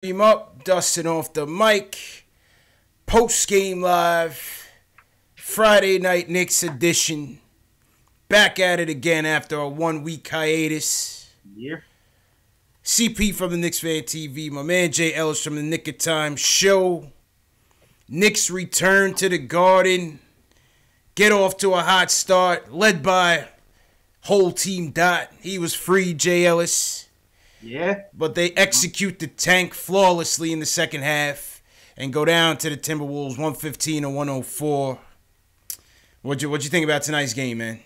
Team up, dusting off the mic. Post game live. Friday night Knicks edition. Back at it again after a 1 week hiatus. Yeah. CP from the Knicks Fan TV. My man Jay Ellis from the Nick of Time show. Knicks return to the Garden. Get off to a hot start. Led by whole team Dot. He was free, Jay Ellis. Yeah. But they execute the tank flawlessly in the second half and go down to the Timberwolves 115-104. What'd you think about tonight's game, man?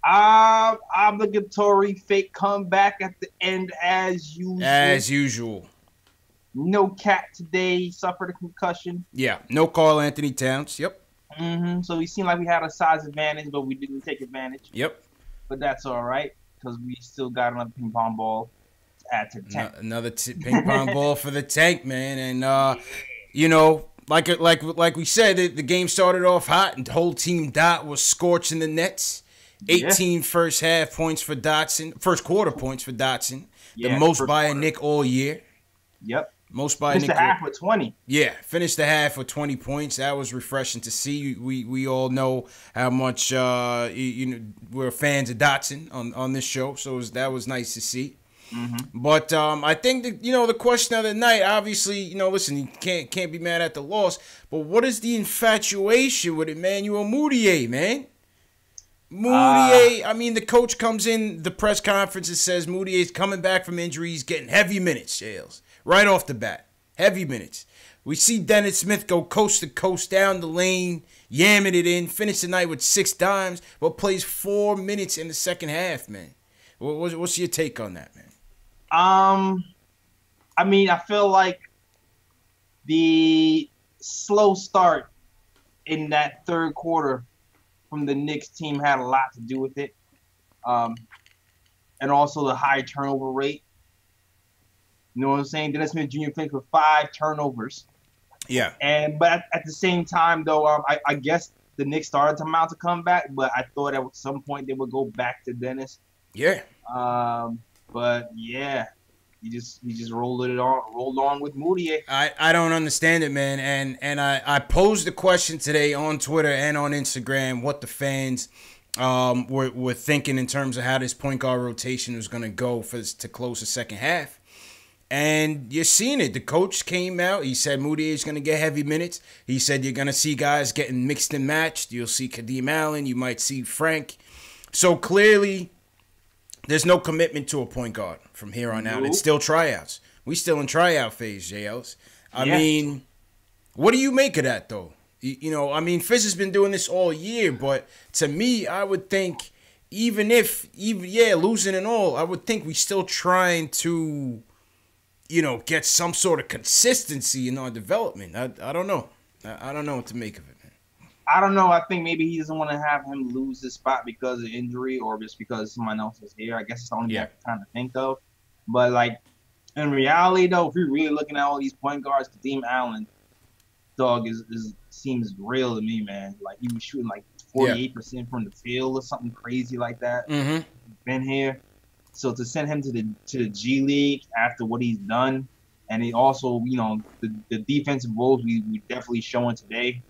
Obligatory fake comeback at the end as usual. As usual. No Cat today. Suffered a concussion. Yeah. No Karl Anthony Towns. Yep. So we seemed like we had a size advantage, but we didn't take advantage. Yep. But that's all right because we still got another ping pong ball to add to the tank. Another ping pong ball for the tank, man. And, like we said, the game started off hot and the whole team Dot was scorching the Nets. 18 first half points for Dotson. First quarter points for Dotson. The most by a Nick all year. Yep. Most by a Nick. Finished the half with 20. Yeah, finished the half with 20 points. That was refreshing to see. We all know how much we're fans of Dotson on this show, so that was nice to see. But I think that the question of the night, obviously, listen, you can't be mad at the loss, but what is the infatuation with Emmanuel Mudiay, man? Mudiay, the coach comes in the press conference and says Mudiay's coming back from injury. He's getting heavy minutes, Shales. Right off the bat. Heavy minutes. We see Dennis Smith go coast to coast down the lane, yamming it in, finish the night with 6 dimes, but plays 4 minutes in the second half, man. What's your take on that, man? I feel like the slow start in that third quarter from the Knicks team had a lot to do with it. And also the high turnover rate. You know what I'm saying? Dennis Smith Jr. finished with 5 turnovers. Yeah. But at the same time, though, I guess the Knicks started to mount a comeback, but I thought at some point they would go back to Dennis. Yeah. But yeah, he just rolled on with Mudiay. I don't understand it, man. And I posed the question today on Twitter and on Instagram what the fans were thinking in terms of how this point guard rotation was going to go to close the second half. And you're seeing it. The coach came out. He said Mudiay is going to get heavy minutes. He said you're going to see guys getting mixed and matched. You'll see Kadeem Allen. You might see Frank. So clearly, there's no commitment to a point guard from here on out. Nope. It's still tryouts. We still in tryout phase, JLs. I mean, what do you make of that, though? Fizz has been doing this all year, but to me, I would think even losing and all, I would think we still trying to get some sort of consistency in our development. I don't know. I don't know what to make of it, man. I don't know. I think maybe he doesn't want to have him lose his spot because of injury or just because someone else is here. I guess it's the only thing I can kind of think of. But, in reality, though, if you're really looking at all these point guards, Kadeem Allen, dog, seems real to me, man. Like, he was shooting, 48% from the field or something crazy like that. Been here. So to send him to the G League after what he's done, and he also, the defensive woes we definitely showing today,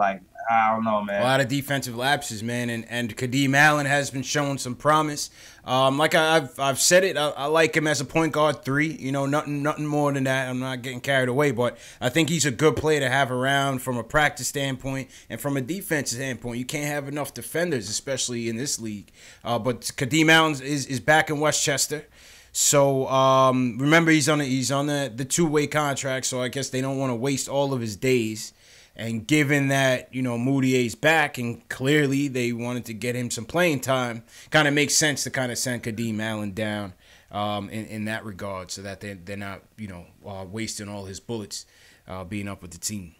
I don't know, man. A lot of defensive lapses, man, and Kadeem Allen has been showing some promise. Like I've said it, I like him as a point guard 3. Nothing more than that. I'm not getting carried away, but I think he's a good player to have around from a practice standpoint and from a defensive standpoint. You can't have enough defenders, especially in this league. But Kadeem Allen is back in Westchester. So remember, he's on the 2-way contract, so I guess they don't want to waste all of his days. And given that, Mudiay's back and clearly they wanted to get him some playing time, kind of makes sense to kind of send Kadeem Allen down in that regard so that they're not, wasting all his bullets being up with the team.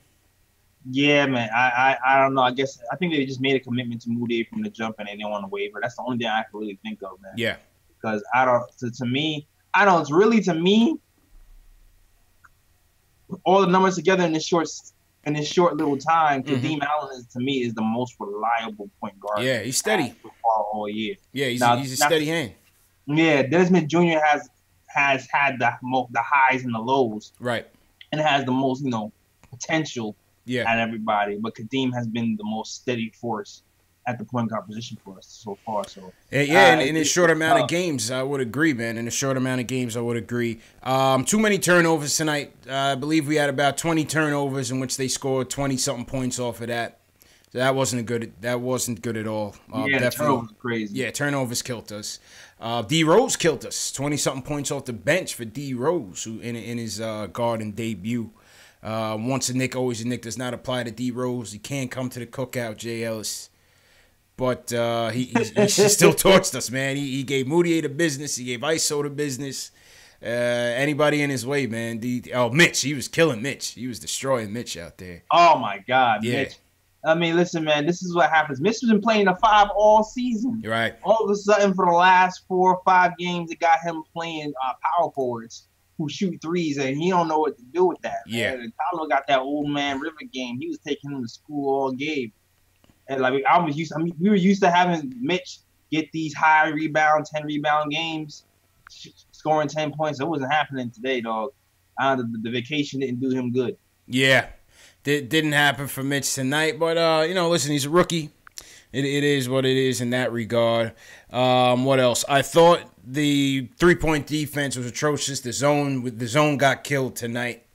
Yeah, man. I don't know. I think they just made a commitment to Mudiay from the jump and they didn't want to waiver. That's the only thing I can really think of, man. Yeah. Because to me, it's really to me, all the numbers together in this short little time, Kadeem Allen to me is the most reliable point guard. Yeah, he's steady all year. Yeah, he's a steady hand. Yeah, Dennis Smith Jr. has had the highs and the lows, Right. and has the most potential Yeah. at everybody. But Kadeem has been the most steady force at the point guard position for us so far. So yeah, in a short amount of games, I would agree, man. In a short amount of games, I would agree. Too many turnovers tonight. I believe we had about 20 turnovers in which they scored 20-something points off of that. So that wasn't good. That wasn't good at all. Yeah, turnovers crazy. Yeah, turnovers killed us. D Rose killed us. 20-something points off the bench for D Rose, who in his Garden debut. Once a Knick, always a Knick does not apply to D Rose. He can't come to the cookout, Jay Ellis. But he still torched us, man. He gave Moutier the business. He gave ISO the business. Anybody in his way, man. Mitch, he was killing Mitch. He was destroying Mitch out there. Oh my God, yeah. Mitch. I mean, listen, man, this is what happens. Mitch has been playing the 5 all season. You're right. All of a sudden, for the last 4 or 5 games, it got him playing power forwards who shoot threes, and he don't know what to do with that. Yeah. And Tyler got that old man River game. He was taking him to school all game. And like we were used to having Mitch get these high rebound, 10 rebound games, scoring 10 points. It wasn't happening today, dog. The vacation didn't do him good. Yeah. Didn't happen for Mitch tonight, but listen, he's a rookie. It is what it is in that regard. What else? I thought the 3-point defense was atrocious. The zone got killed tonight.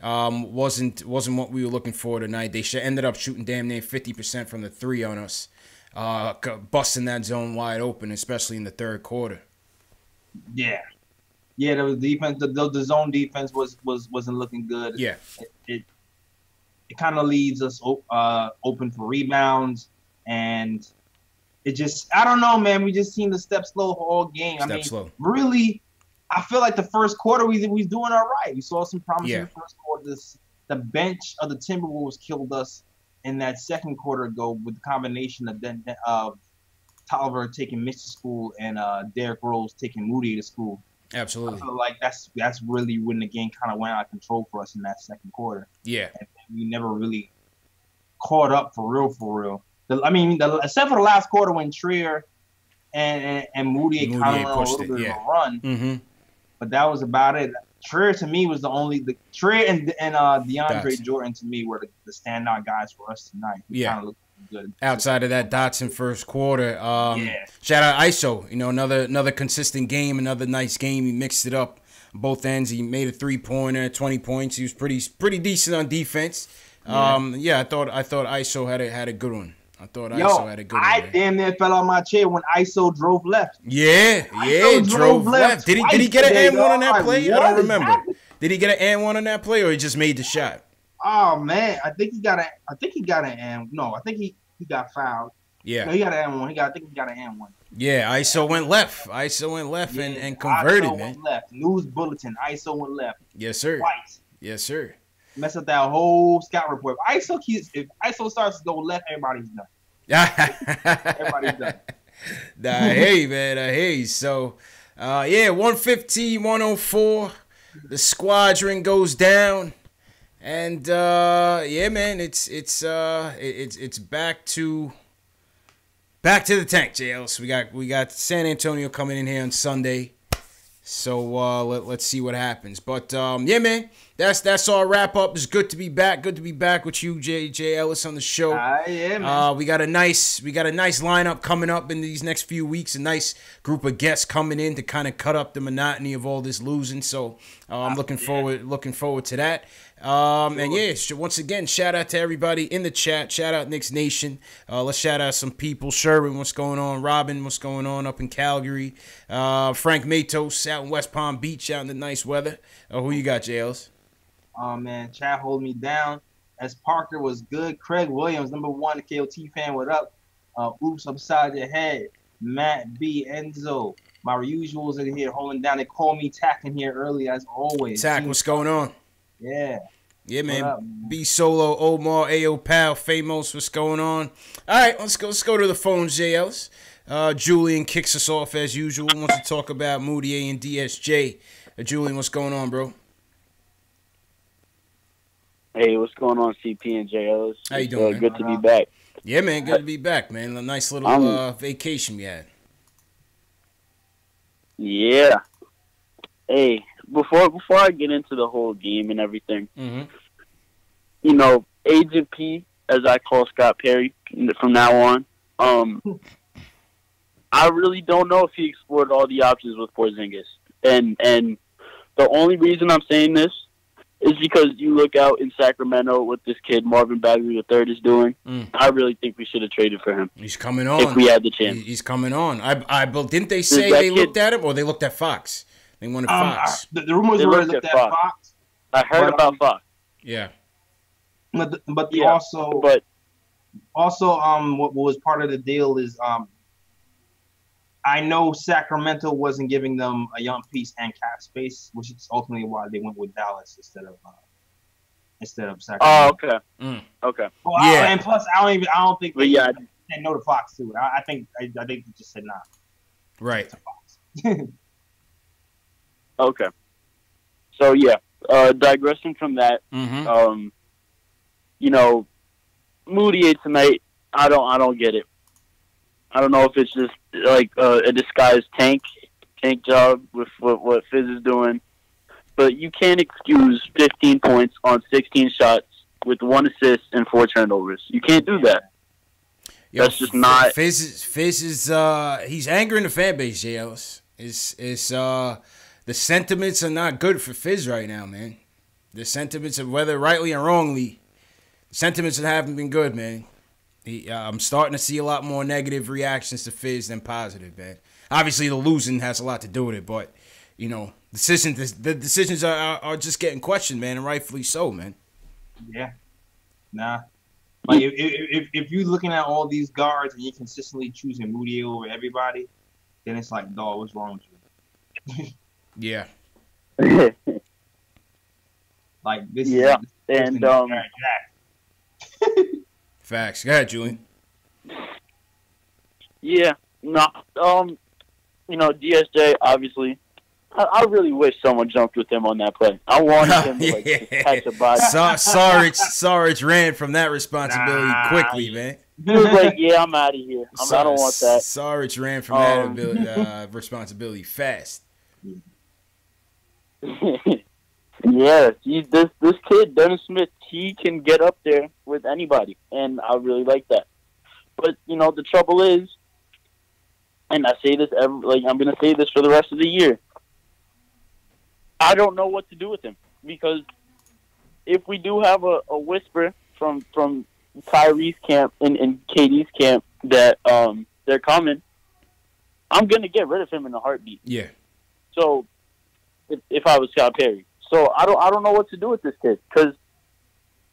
Wasn't what we were looking for tonight. They ended up shooting damn near 50% from the 3 on us, busting that zone wide open, especially in the third quarter. Yeah, the defense, the zone defense wasn't looking good. Yeah, it kind of leaves us open for rebounds, and it just, I don't know, man. We just seen the step slow all game. Slow. Really, I feel like the first quarter we was doing all right. We saw some promise in the first quarter. The bench of the Timberwolves killed us in that second quarter ago with the combination of Tolliver taking Mitch to school and Derrick Rose taking Moody to school. Absolutely. I feel like that's really when the game kind of went out of control for us in that second quarter. Yeah. And we never really caught up for real. Except for the last quarter when Trier and Moody kind of went on a little bit of a run. Mm-hmm. But that was about it. Trier to me was Trier and DeAndre Jordan to me were the standout guys for us tonight. Yeah. Kind of looked good. Outside of that Dotson first quarter, shout out ISO. Another consistent game, another nice game. He mixed it up both ends. He made a 3-pointer, 20 points. He was pretty decent on defense. I thought ISO had a good one. ISO had a good one. I damn near fell on my chair when ISO drove left. Yeah, drove left. Did he get an and one on that play? I don't remember. Did he get an and one on that play, or he just made the shot? Oh man, I think he got an and no. I think he got fouled. Yeah, no, he got an and one. I think he got an and one. Yeah, ISO went left. And converted, ISO man. Went left. News bulletin. ISO went left. Yes, sir. Twice. Yes, sir. Mess up that whole scout report. If ISO starts to go left, everybody's done. Everybody's done. I hear you, man. I hear you. So, 115, 104. The squadron goes down, and man, it's back to the tank, JLs. We got San Antonio coming in here on Sunday. So let's see what happens. But man, that's our wrap up. It's good to be back. Good to be back with you, J Ellis, on the show. Yeah, man. We got a nice lineup coming up in these next few weeks. A nice group of guests coming in to kind of cut up the monotony of all this losing. So I'm looking forward to that. And once again, shout out to everybody in the chat. Shout out Knicks Nation. Let's shout out some people. Sherwin, what's going on? Robin, what's going on up in Calgary? Frank Matos out in West Palm Beach, out in the nice weather. Who you got, JLs? Oh man, chat hold me down. As Parker was good. Craig Williams, #1 KOT fan, what up? Oops, upside your head. Matt B, Enzo. My usuals in here holding down. They call me Tack in here early as always. Tack, what's going on? Yeah. Yeah, man. Up, man. B Solo, Omar, AO Pal, Famous, what's going on? All right, let's go to the phones, JLs. Julian kicks us off as usual. Wants to talk about Moutier and DSJ. Julian, what's going on, bro? Hey, what's going on, CP and JLs? How you doing, man? Good to be back. Yeah, man, good to be back, man. A nice little vacation we had. Yeah. Hey, before I get into the whole game and everything, Mm-hmm. you know, Agent P, as I call Scott Perry from now on, I really don't know if he explored all the options with Porzingis. And the only reason I'm saying this is because you look out in Sacramento what this kid Marvin Bagley III is doing. I really think we should have traded for him. He's coming on. If we had the chance. He's coming on. Didn't they say they looked at him or they looked at Fox? They wanted Fox. The rumors were they looked at Fox. I heard about Fox. Yeah. But what was part of the deal is I know Sacramento wasn't giving them a young piece and cap space, which is ultimately why they went with Dallas instead of Sacramento. Oh, okay. Okay. Well, Yeah. And plus, I don't think they said no to Fox too. I think they just said nah. Right. To Fox. Okay. So yeah, digressing from that, you know, Moutier tonight, I don't get it. I don't know if it's just like a disguised tank job with what Fizz is doing, but you can't excuse 15 points on 16 shots with 1 assist and 4 turnovers. You can't do that. Yo, that's just not. Fizz is he's angering the fan base, JLs. It's the sentiments are not good for Fizz right now, man. The sentiments of whether rightly or wrongly, the sentiments haven't been good, man. I'm starting to see a lot more negative reactions to Fizz than positive, man. Obviously, the losing has a lot to do with it, but you know, the decisions are just getting questioned, man, and rightfully so, man. Yeah, nah. Like if you're looking at all these guards and you're consistently choosing Moutier over everybody, then it's like, dog, what's wrong with you? Yeah. Like this. Yeah, is Facts. Go ahead, Julian. Yeah, no, you know, DSJ, obviously, I really wish someone jumped with him on that play. I wanted him to just catch a body. Sarich ran from that responsibility quickly, man. He was like, yeah, I'm out of here. I don't want that. Sarich ran from that responsibility fast. Yeah, this kid, Dennis Smith, he can get up there with anybody, and I really like that. But, you know, the trouble is, and I say this I'm going to say this for the rest of the year, I don't know what to do with him, because if we do have a whisper from Kyrie's camp and KD's camp that they're coming, I'm going to get rid of him in a heartbeat. Yeah. So, if I was Scott Perry. So I don't know what to do with this kid, because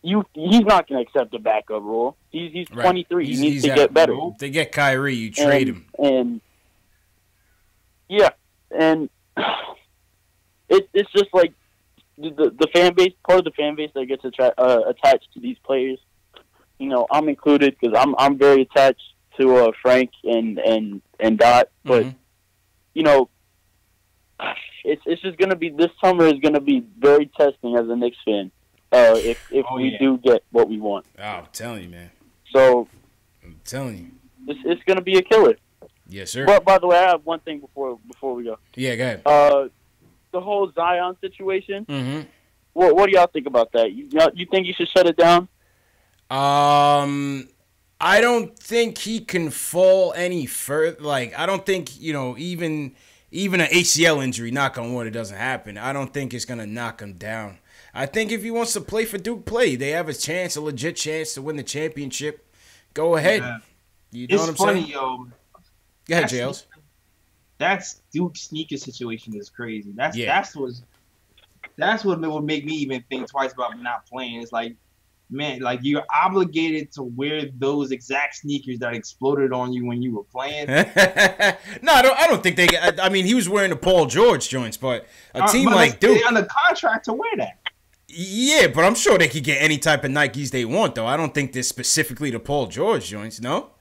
he's not going to accept a backup role. He's 23. He needs to get better. If they get Kyrie, you trade him. And yeah, and it's just like the fan base, part of the fan base that gets attached to these players. You know, I'm included because I'm very attached to Frank and Dot, but you know. It's just going to be, this summer is going to be very testing as a Knicks fan if we do get what we want. Oh, I'm telling you, man. So, I'm telling you. It's going to be a killer. Yes, sir. But, by the way, I have one thing before we go. Yeah, go ahead. The whole Zion situation, what do y'all think about that? You think you should shut it down? I don't think he can fall any further. Like, I don't think, you know, even an ACL injury, knock on wood, it doesn't happen. I don't think it's going to knock him down. I think if he wants to play for Duke, play. They have a legit chance to win the championship. Go ahead. Yeah. You know what I'm saying? It's funny, yo. Go ahead, Jails. That's Duke's sneaker situation is crazy. That's what would make me even think twice about not playing. It's like, man, like you're obligated to wear those exact sneakers that exploded on you when you were playing. No, I don't think they. I mean, he was wearing the Paul George joints, but a team like Duke, they're on the contract to wear that. Yeah, but I'm sure they could get any type of Nikes they want, though. I don't think they're specifically the Paul George joints. No.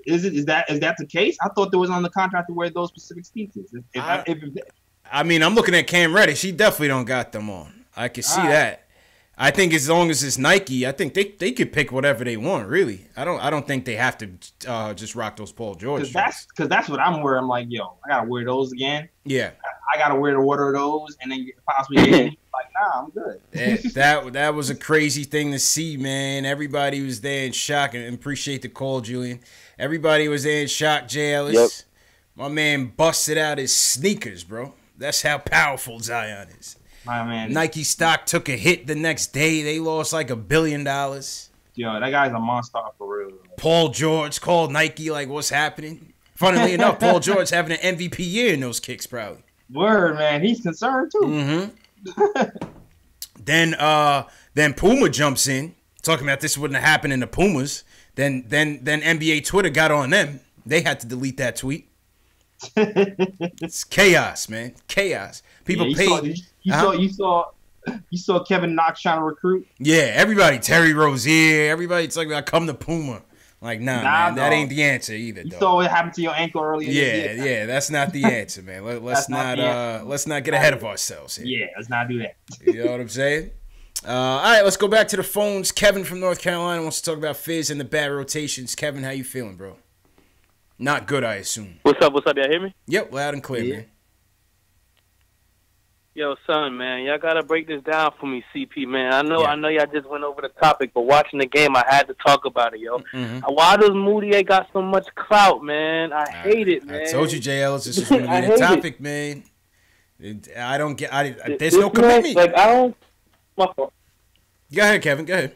Is that the case? I thought there was on the contract to wear those specific sneakers. I mean, I'm looking at Cam Reddish. He definitely don't got them on. I can see that. I think as long as it's Nike, I think they could pick whatever they want. Really, I don't think they have to just rock those Paul George. Because that's what I'm wearing. I'm like, yo, I gotta wear those again. Yeah, I gotta wear the water of those, and then possibly get like, nah, I'm good. that was a crazy thing to see, man. Everybody was there in shock, and appreciate the call, Julian. Everybody was there in shock. Jay Ellis, Yep. My man, busted out his sneakers, bro. That's how powerful Zion is. My man, Nike stock took a hit the next day. They lost like $1 billion. yo, that guy's a monster for real. Paul George called Nike like, what's happening? Funnily enough, Paul George having an MVP year in those kicks, probably. Word, man, he's concerned too. Mm-hmm. Then Puma jumps in, talking about this wouldn't have happened in the Pumas. Then NBA Twitter got on them. They had to delete that tweet. It's chaos, man. Chaos. People pay. You saw Kevin Knox trying to recruit. Yeah, everybody. Terry Rozier. Everybody talking about come to Puma. Like, nah man, that ain't the answer either. You saw what happened to your ankle earlier. Yeah, that's not the answer, man. Let's not get ahead of ourselves here. Yeah, let's not do that. You know what I'm saying? All right, let's go back to the phones. Kevin from North Carolina wants to talk about Fizz and the bad rotations. Kevin, how you feeling, bro? Not good, I assume. What's up? Y'all hear me? Yep, loud and clear, man. Yo, son, man, y'all gotta break this down for me, CP, man. I know y'all just went over the topic, but watching the game, I had to talk about it, yo. Mm-hmm. Why does Moutier got so much clout, man? I hate it, man. I told you, JL, this is going to be the topic, man. I don't get. There's no commitment. Like I don't. My fault. Go ahead, Kevin. Go ahead.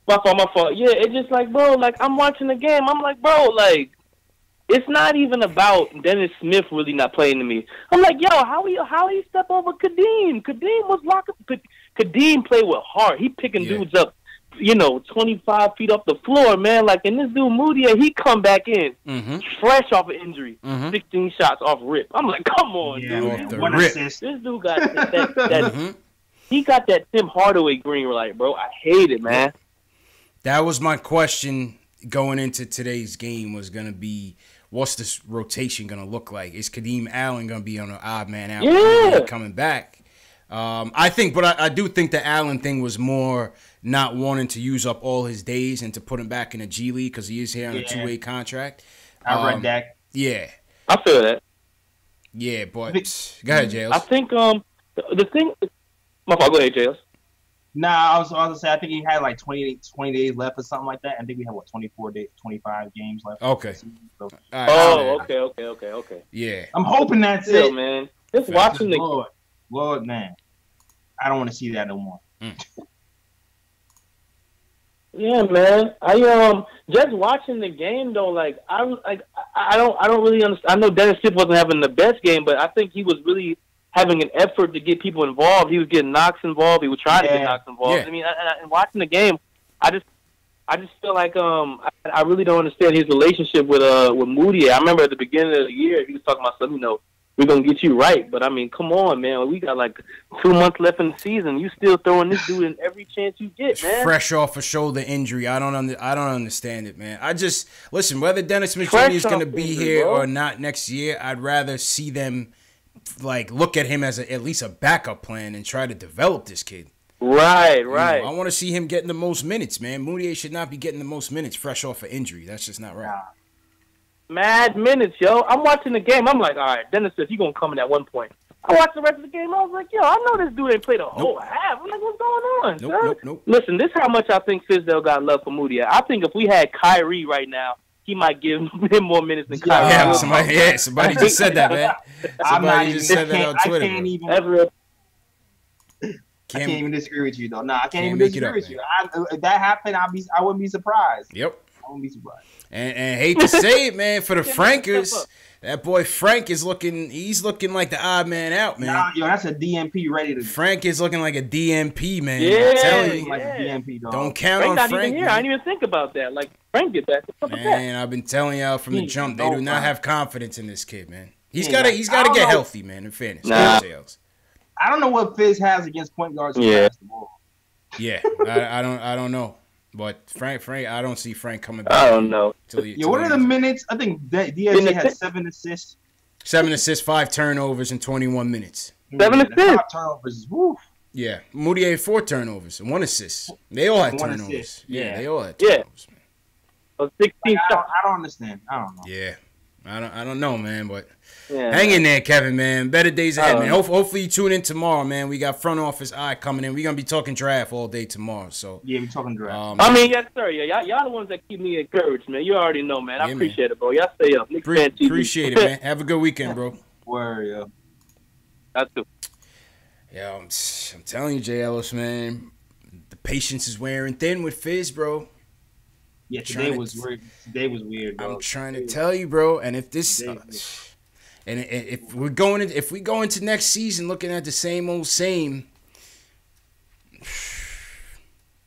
My fault. Yeah, it's just like, bro, like I'm watching the game. I'm like, bro, like. It's not even about Dennis Smith really not playing to me. I'm like, yo, how he step over Kadeem? Kadeem was locking. Kadeem played with heart. He picking dudes up, 25 feet off the floor, man. Like, and this dude Moutier, he come back in fresh off an injury, 16 shots off rip. I'm like, come on, dude. Off the rip. This dude got that he got that Tim Hardaway green light, bro. I hate it, man. That was my question going into today's game was going to be, what's this rotation going to look like? Is Kadeem Allen going to be on an odd man out coming back? I do think the Allen thing was more not wanting to use up all his days and to put him back in a G League because he is here on a two-way contract. I read that. Yeah. I feel that. Yeah, but go ahead, Jails. I think the thing. My fault. Go ahead, Jails. Nah, I was going to say, I think he had like 20 days left or something like that. I think we have, 24 days, 25 games left. Okay. So, Okay. Yeah. I'm hoping that's it. Man. Just watching the... Lord, man. I don't want to see that no more. Yeah, man. I just watching the game though, like I don't really understand. I know Dennis Smith wasn't having the best game, but I think he was really having an effort to get people involved. He was getting Knox involved. He was trying to get Knox involved. Yeah. I mean, and watching the game, I just feel like I really don't understand his relationship with Moutier. I remember at the beginning of the year he was talking about something, we're gonna get you right. But I mean, come on, man. We got like 2 months left in the season. You still throwing this dude in every chance you get, man. Fresh off a shoulder injury. I don't understand it, man. Listen, whether Dennis Smith Jr. is gonna be here or not next year, I'd rather see them like look at him as at least a backup plan and try to develop this kid. Right. I want to see him getting the most minutes, man. Moutier should not be getting the most minutes fresh off an injury. That's just not right. Mad minutes, yo. I'm watching the game. I'm like, all right, Dennis says he's going to come in at one point. I watched the rest of the game. I was like, yo, I know this dude ain't played a whole half. I'm like, what's going on? Nope. Listen, this is how much I think Fizdale got love for Moutier. I think if we had Kyrie right now, he might give him more minutes than Kyrie. Yeah, somebody just said that, man. Somebody just said that on Twitter. I can't even disagree with you, though. I can't even disagree with you. If that happened, I wouldn't be surprised. Yep. I wouldn't be surprised. And hate to say it, man, for the Frankers, that boy Frank is looking like the odd man out, man. Nah, yo, that's a DMP ready to. Frank is looking like a DMP, man. Yeah, I'm telling you. Like a DMP, dog. Don't count Frank on not Frank. even here. I didn't even think about that. Like, Frank get back. Man, I've been telling y'all from the jump, they do not have confidence in this kid, man. He's got to get healthy, man, in fairness. Nah. I don't know what Fizz has against point guards who pass the ball. Yeah, I don't know. But Frank, I don't see Frank coming back. I don't know. What are the minutes? I think DSJ had 7 assists. 7 assists, 5 turnovers in 21 minutes. 7 assists. 5 turnovers. Woof. Yeah, Moutier 4 turnovers and 1 assist. They all had One turnovers. assist. Yeah, they all had Yeah. turnovers, man. 16 Like, shots. I don't understand. I don't know. Yeah, I don't know, man, but Yeah, hang man. in there, Kevin, man. Better days ahead, man. know. Hopefully you tune in tomorrow, man. We got front office eye coming in. We're gonna be talking draft all day tomorrow. So Yeah, we talking draft. I mean, yes, sir. Yeah, y'all the ones that keep me encouraged, man. You already know, man. I Yeah, appreciate it, bro. Y'all stay up. Knicks fan TV. appreciate it, man. Have a good weekend, bro. Word, yeah. That's too. Yeah, I'm telling you, Jay Ellis, man. The patience is wearing thin with Fizz, bro. Yeah, Trying today to- was weird. Today was weird, bro. I'm trying to tell you, bro. And if this, and if we go into next season looking at the same old same,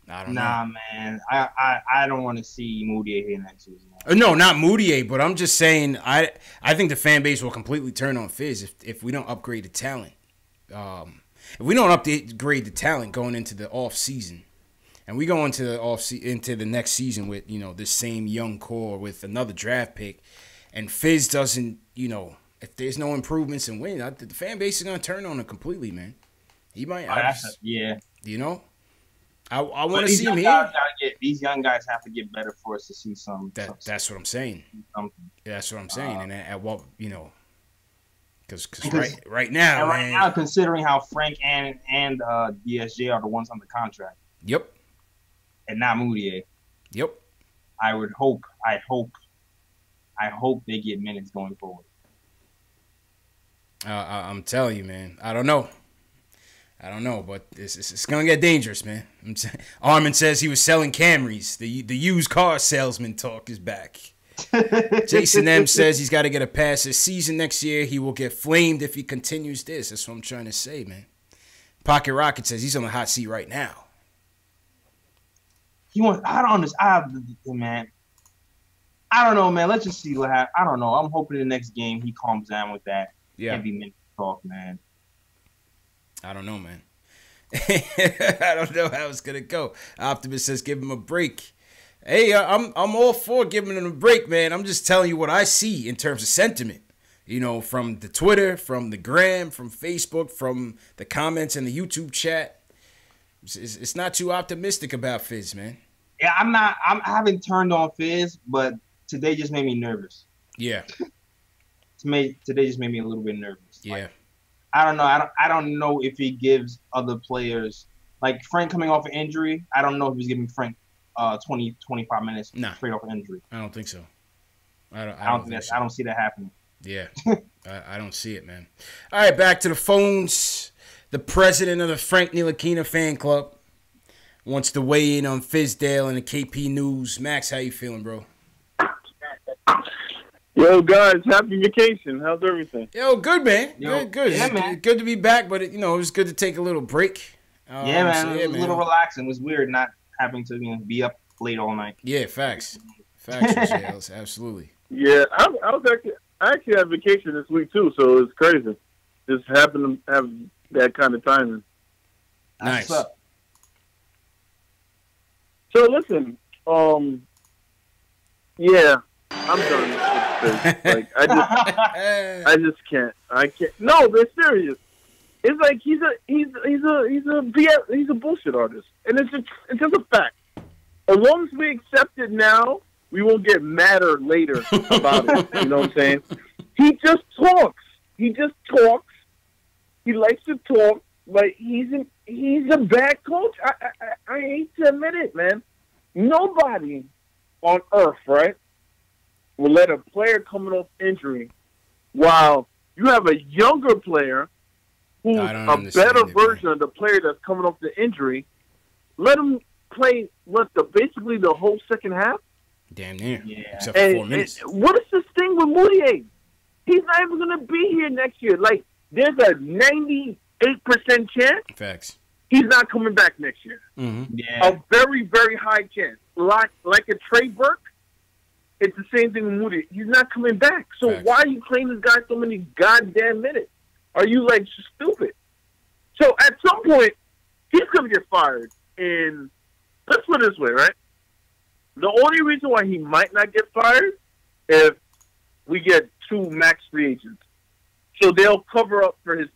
I don't know. Nah, man. I don't want to see Moutier here next season. No, not Moutier, but I'm just saying I think the fan base will completely turn on Fizz if we don't upgrade the talent. If we don't upgrade the talent going into the off season, and we go into the into the next season with this same young core with another draft pick, and Fizz doesn't, if there's no improvements in win, the fan base is gonna turn on him completely, man. He might, Yeah. I want to see him here. These young guys have to get better for us to see some. That's what I'm saying. Something. That's what I'm saying, and at what because right now, And right man, now, considering how Frank and DSJ are the ones on the contract, Yep. and not Moutier, Yep. I hope they get minutes going forward. I'm telling you, man. I don't know, but it's gonna get dangerous, man. Armin says he was selling Camrys. The used car salesman talk is back. Jason M says he's got to get a pass this season next year. He will get flamed if he continues this. That's what I'm trying to say, man. Pocket Rocket says he's on the hot seat right now. I don't understand, man. I don't know, man. Let's just see what happens. I don't know. I'm hoping the next game he calms down with that heavy minute talk, man. I don't know, man. I don't know how it's gonna go. Optimus says give him a break. Hey, I'm all for giving him a break, man. I'm just telling you what I see in terms of sentiment. From the Twitter, from the Gram, from Facebook, from the comments in the YouTube chat. It's not too optimistic about Fizz, man. Yeah, I haven't turned on Fizz, but today just made me nervous. Yeah. Today just made me a little bit nervous. Yeah. I don't know. I don't know if he gives other players, like Frank coming off an injury. I don't know if he's giving Frank 20, 25 minutes straight off an injury. I don't think so. I don't see that happening. Yeah. I don't see it, man. All right, back to the phones. The president of the Frank Ntilikina fan club wants to weigh in on Fizdale and the KP News. Max, how you feeling, bro? Yo, guys, happy vacation. How's everything? Yo, good, man. Yo, good. yeah, It's man. good to be back, but it was good to take a little break. Yeah, man. It was a little relaxing. It was weird not having to be up late all night. Yeah, facts. Facts, absolutely. Yeah, I actually had vacation this week too, so it's crazy. Just happened to have that kind of timing. Nice. What's up? So listen, yeah, I'm done with this. Like I just can't. I can't. No, but it's serious. It's like he's a bullshit artist, and it's just a fact. As long as we accept it now, we won't get madder later about it. You know what I'm saying? He just talks. He likes to talk, but he's a bad coach. I hate to admit it, man. Nobody on earth, right, will let a player coming off injury while you have a younger player who's a better version of the player that's coming off the injury. Let him play basically the whole second half. Damn near. Yeah. Except for 4 minutes. What is this thing with Moutier? He's not even going to be here next year. Like, there's a 98% chance Facts. he's not coming back next year. Mm-hmm. Yeah. A very, very high chance. Like a Trey Burke, it's the same thing with Moody. He's not coming back. So Facts. why are you playing this guy so many goddamn minutes? Are you, like, stupid? So at some point, he's going to get fired. And let's put it this way, right? The only reason why he might not get fired if we get 2 max free agents. So they'll cover up for his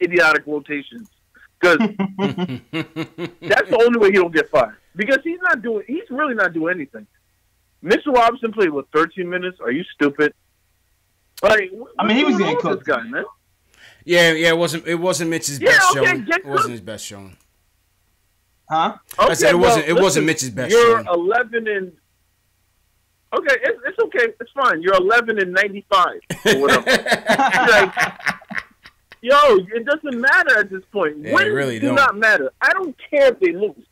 idiotic rotations. Because that's the only way he don't get fired. Because he's really not doing anything. Mitchell Robinson played, 13 minutes? Are you stupid? Like, I mean, he was getting cooked, guy, man. Yeah, it wasn't Mitch's best showing. It wasn't his best showing. Huh? Okay, I said it wasn't Mitch's best you're showing. 11 and... Okay, it's okay. It's fine. You're 11 and 95 or whatever. Like, yo, it doesn't matter at this point. Yeah, Wins really do don't. not matter. I don't care if they lose.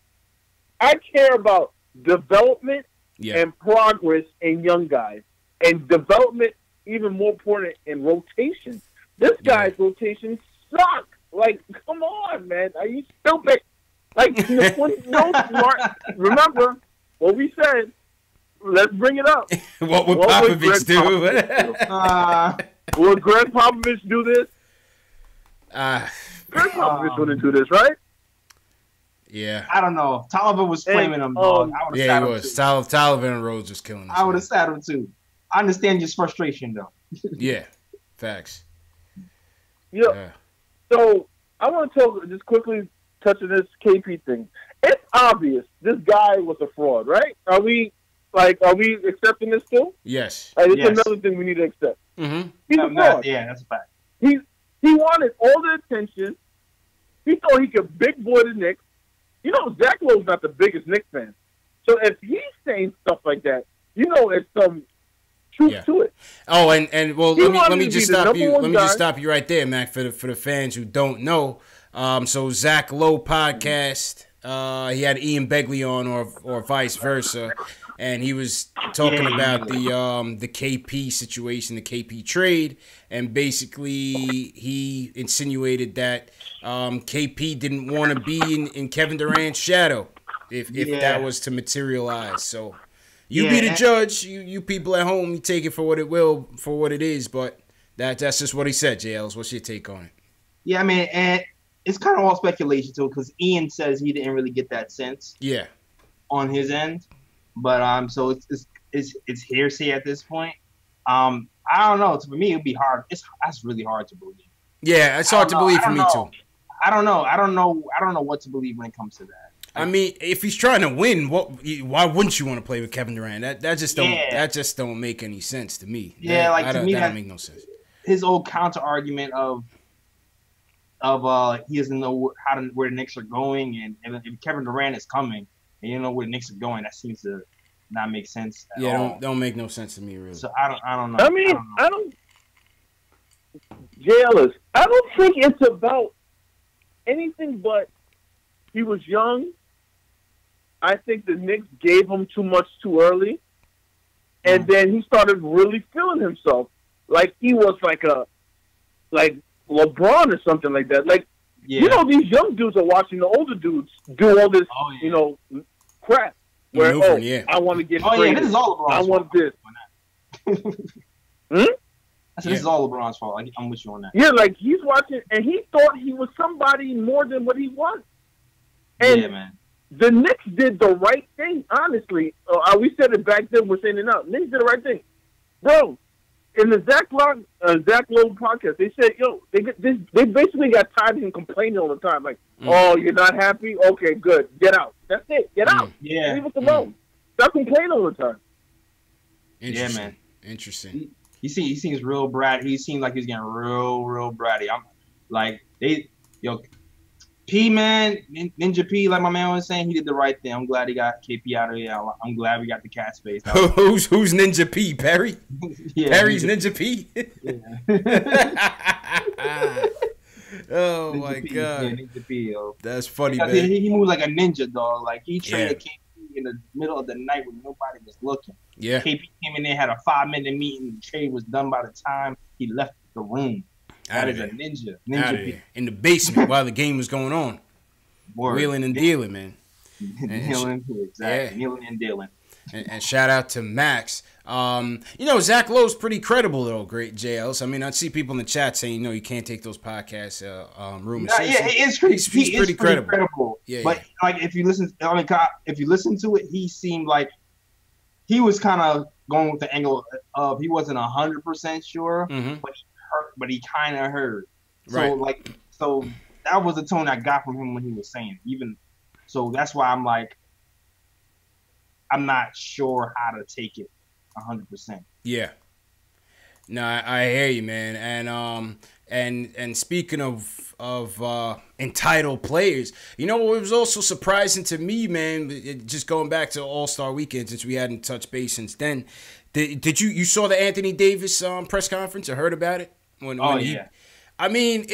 I care about development and progress in young guys. And development, even more important, in rotation. This guy's rotation sucks. Like, come on, man. Are you stupid? Like, no smart. Remember what we said. Let's bring it up. What would Popovich do? Would Greg Popovich do this? Greg Popovich wouldn't do this, right? Yeah. I don't know. Tolliver was flaming him, dog. He was. Tolliver and Rhodes was killing him. I would have sat him too. I understand your frustration, though. Yeah. Facts. Yeah. So I want to talk just quickly touching this KP thing. It's obvious this guy was a fraud, right? Are we accepting this too? Yes. It's another thing we need to accept. Mm-hmm. He's a fraud. Yeah, that's a fact. He wanted all the attention. He thought he could big boy the Knicks. You know, Zach Lowe's not the biggest Knicks fan. So if he's saying stuff like that, you know it's some truth to it. Oh, and well, let me just stop you. Let me just stop you right there, Mac, for the fans who don't know. So Zach Lowe podcast, he had Ian Begley on, or vice versa, and he was talking about the KP situation, the KP trade, and basically he insinuated that KP didn't want to be in Kevin Durant's shadow if that was to materialize. So you be the judge. You people at home, you take it for what it is. But that's just what he said. JLs, what's your take on it? Yeah, I mean, and it's kind of all speculation too, because Ian says he didn't really get that sense. Yeah. On his end, but so it's hearsay at this point. I don't know. For me, it'd be hard. That's really hard to believe. Yeah, it's hard to believe for me too. I don't know what to believe when it comes to that. I mean, if he's trying to win, why wouldn't you want to play with Kevin Durant? That just don't make any sense to me. To me, that don't make no sense. His old counter argument of he doesn't know where the Knicks are going, and if Kevin Durant is coming and you know where the Knicks are going, that seems to not make sense at all. Don't make no sense to me, really. So I don't know. I mean, I don't jailers. I don't think it's about anything but he was young. I think the Knicks gave him too much too early, and then he started really feeling himself like he was like LeBron or something like that. Like, you know, these young dudes are watching the older dudes do all this, you know, crap. Where, I want to get traded. This is all LeBron's I want this. This is all LeBron's fault. I'm with you on that. Yeah, like he's watching, and he thought he was somebody more than what he was. And man. The Knicks did the right thing, honestly. We said it back then, we're saying it now. Knicks did the right thing. Bro, in the Zach Lowe podcast, they said, they basically got tired of him complaining all the time. Like, oh, you're not happy? Okay, good. Get out. That's it. Get out. Yeah. Leave us alone. Stop complaining all the time. Yeah, man. Interesting. He seems real bratty. He seems like he's getting real bratty. I'm like, P, man, Ninja P, like my man was saying, he did the right thing. I'm glad he got KP out of here. I'm glad we got the cat space. Who's Ninja P? Perry? Perry's Ninja P? Oh, my God. Yeah, Ninja P, yo. That's funny, because man. He moved like a ninja, dog. Like, he traded KP in the middle of the night when nobody was looking. Yeah. KP came in there, had a 5-minute meeting. The trade was done by the time he left the room. That is a ninja. Ninja P. In the basement while the game was going on. Wheeling and dealing, man. Dealing, exactly. Wheeling and dealing. And shout out to Max. Zach Lowe's pretty credible, though, great JLs. I mean, I see people in the chat saying, you can't take those podcast rumors. He's pretty credible. Yeah, but like if you listen to it, he seemed like he was kind of going with the angle of he wasn't 100% sure, but he kind of heard. So right. so that was the tone I got from him when he was saying it. Even so, that's why I'm like, I'm not sure how to take it 100%. Yeah. No, I hear you, man. And speaking of entitled players, you know what was also surprising to me, man, just going back to All-Star Weekend, since we hadn't touched base since then. Did you saw the Anthony Davis press conference or heard about it? Yeah. I mean,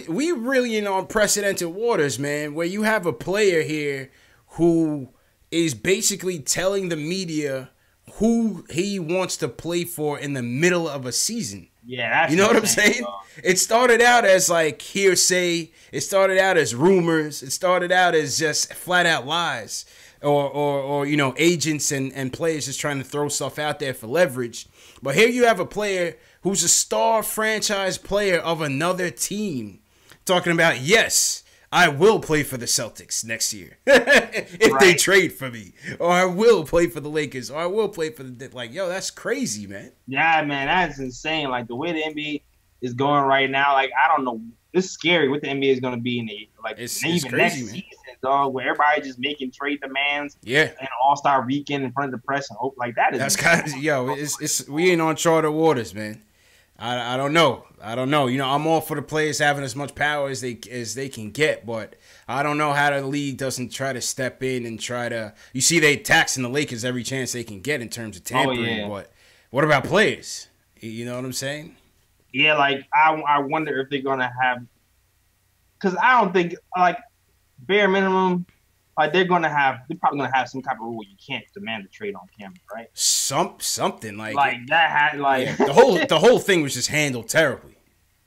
we really in unprecedented waters, man, where you have a player here who is basically telling the media who he wants to play for in the middle of a season. Yeah, that's you know what I'm saying? It started out as like hearsay. It started out as rumors. It started out as just flat out lies, or you know, agents and players just trying to throw stuff out there for leverage. But here you have a player who's a star franchise player of another team talking about, yes, I will play for the Celtics next year if they trade for me, or I will play for the Lakers, or I will play for the, like, yo, that's crazy, man. Yeah, man, that's insane. Like the way the NBA is going right now, like I don't know, it's scary what the NBA is going to be in the it's even crazy, next man. season, dog. Where everybody just making trade demands, yeah, and All-Star Weekend in front of the press and hope like that is. That's kind of it's we ain't on charted waters, man. I don't know. You know, I'm all for the players having as much power as they can get, but I don't know how the league doesn't try to step in and try to. You see, they taxing the Lakers every chance they can get in terms of tampering, but what about players? You know what I'm saying? Yeah, like I wonder if they're gonna have, because I don't think like bare minimum. Like they're probably gonna have some type of rule you can't demand a trade on camera, right? Something like that had like yeah, the whole thing was just handled terribly.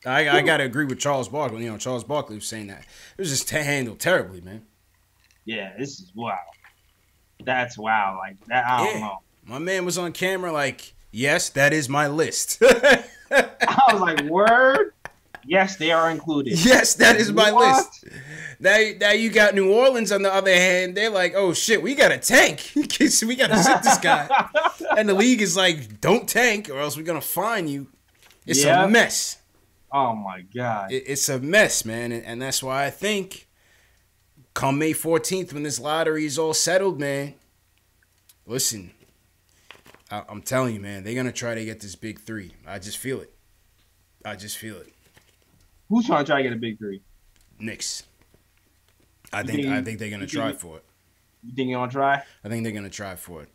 I gotta agree with Charles Barkley. You know, Charles Barkley was saying that it was just handled terribly, man. Yeah, this is wow. That's wow. Like that, I don't know. My man was on camera like, yes, that is my list. I was like, word. Yes, they are included. Yes, that is my list. Now you got New Orleans on the other hand. They're like, oh shit, we got to tank. We got to sit this guy. And the league is like, don't tank or else we're gonna fine you. It's a mess. Oh my god, it's a mess, man. And that's why I think come May 14th when this lottery is all settled, man. Listen, I'm telling you, man, they're gonna try to get this big three. I just feel it. Who's trying to get a big three? Knicks. I think they're gonna try for it. You think you're gonna try? I think they're gonna try for it.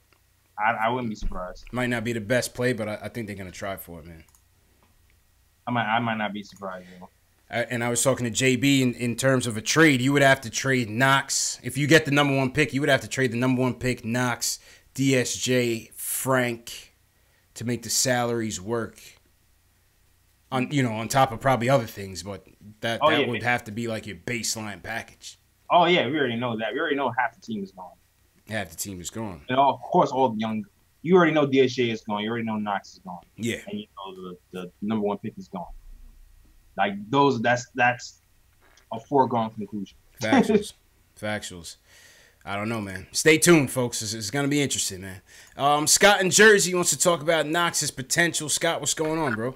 I wouldn't be surprised. Might not be the best play, but I think they're gonna try for it, man. I might not be surprised. And I was talking to JB in terms of a trade. You would have to trade Knox if you get the number 1 pick. You would have to trade the number 1 pick, Knox, DSJ, Frank, to make the salaries work. On top of probably other things, but that would have to be like your baseline package. Oh yeah, we already know that. We already know half the team is gone. Half the team is gone. And of course, all the young. You already know DSJ is gone. You already know Knox is gone. Yeah. And you know the number 1 pick is gone. Like that's a foregone conclusion. Factuals. I don't know, man. Stay tuned, folks. It's gonna be interesting, man. Scott in Jersey wants to talk about Knox's potential. Scott, what's going on, bro?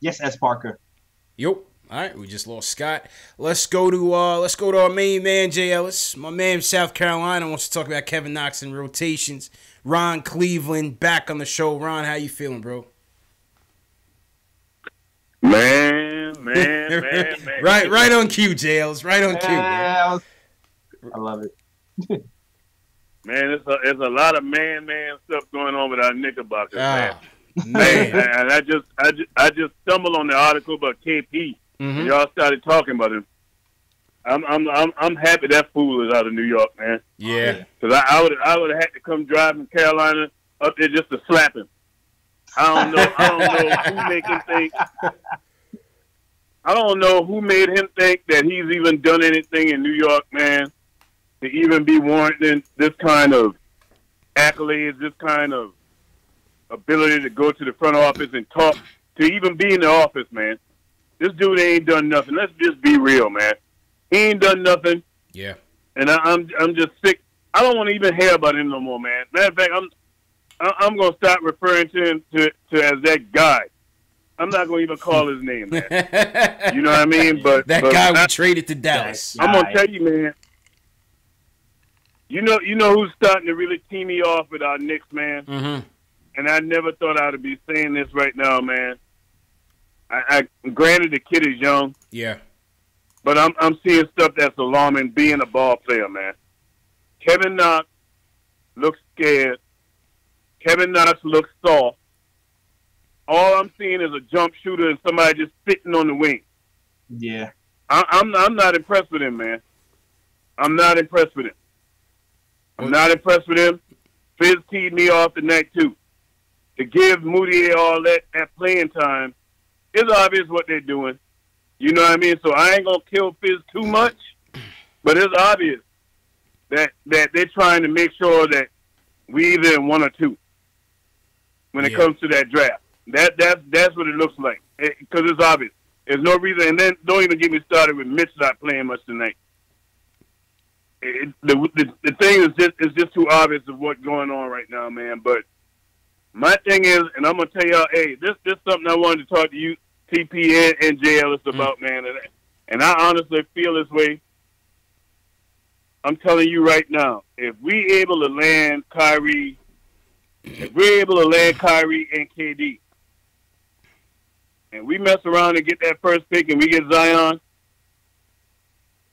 Yes, S. Parker. Yep. All right, we just lost Scott. Let's go to our main man, Jay Ellis. My man, South Carolina, wants to talk about Kevin Knox and rotations. Ron Cleveland back on the show. Ron, how you feeling, bro? Man. Right on cue, Jay Ellis. Right on cue. I love it. Man, it's a lot of man stuff going on with our Knickerbockers, man. Man. And I just stumbled on the article about KP. And y'all started talking about him. I'm happy that fool is out of New York, man. Yeah. Because I would have had to come drive from Carolina up there just to slap him. I don't know who make him think. I don't know who made him think that he's even done anything in New York, man, to even be warranting this kind of accolades, this kind of ability to go to the front office and talk, to even be in the office, man. This dude ain't done nothing. Let's just be real, man. He ain't done nothing. Yeah. And I'm just sick. I don't want to even hear about him no more, man. Matter of fact, I'm gonna start referring to him to as that guy. I'm not going to even call his name, man. You know what I mean? But that guy we traded to Dallas. I'm going to tell you, man. You know who's starting to really tee me off with our Knicks, man? Mm-hmm. And I never thought I would be saying this right now, man. I granted the kid is young. Yeah. But I'm seeing stuff that's alarming being a ball player, man. Kevin Knox looks scared. Kevin Knox looks soft. All I'm seeing is a jump shooter and somebody just sitting on the wing. Yeah. I'm not impressed with him, man. I'm not impressed with him. I'm not impressed with him. Fizz teed me off tonight, too. To give Moutier all that playing time, it's obvious what they're doing. You know what I mean? So I ain't going to kill Fizz too much, but it's obvious that they're trying to make sure that we either in one or two when it comes to that draft. That's what it looks like, because it's obvious. There's no reason, and then don't even get me started with Mitch not playing much tonight. The thing is just too obvious of what's going on right now, man. But my thing is, and I'm gonna tell y'all, hey, this something I wanted to talk to you, TP and J. Ellis about, man. And I honestly feel this way. I'm telling you right now, if we able to land Kyrie, and KD, and we mess around and get that first pick and we get Zion,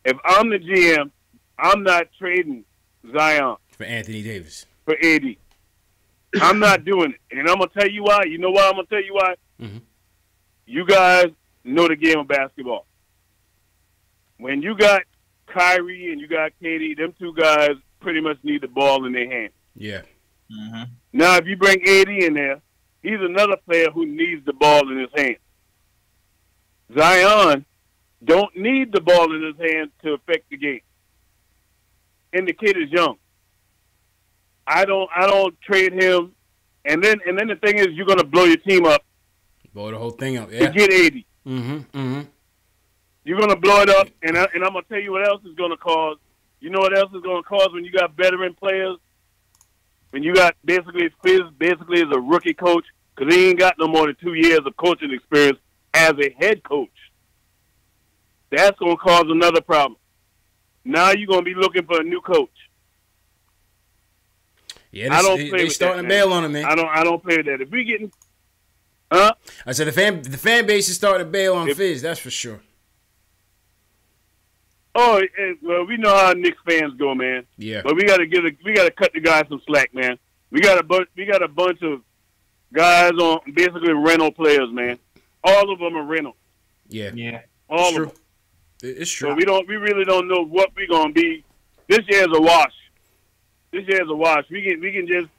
if I'm the GM, I'm not trading Zion for Anthony Davis. For AD. I'm not doing it. And I'm going to tell you why. You know why I'm going to tell you why? Mm-hmm. You guys know the game of basketball. When you got Kyrie and you got KD, them two guys pretty much need the ball in their hand. Yeah. Mm-hmm. Now, if you bring AD in there, he's another player who needs the ball in his hand. Zion don't need the ball in his hand to affect the game. And the kid is young. I don't trade him. And then the thing is, you're gonna blow your team up. Blow the whole thing up, yeah. To get 80. Mm-hmm. Mm-hmm. You're gonna blow it up, and I'm gonna tell you what else is gonna cause. You know what else is gonna cause when you got veteran players? When you got basically Fizz is a rookie coach, because he ain't got no more than 2 years of coaching experience as a head coach. That's gonna cause another problem. Now you're gonna be looking for a new coach. Yeah, they starting to bail on him, man. I don't play with that. If we getting, I said the fan base is starting to bail on Fizz. That's for sure. Oh, well, we know how Knicks fans go, man. Yeah. But we gotta cut the guys some slack, man. We got a bunch of guys on basically rental players, man. All of them are rental. Yeah. Yeah. All of them. It's true. So we really don't know what we're gonna be. This year's a wash. We can just,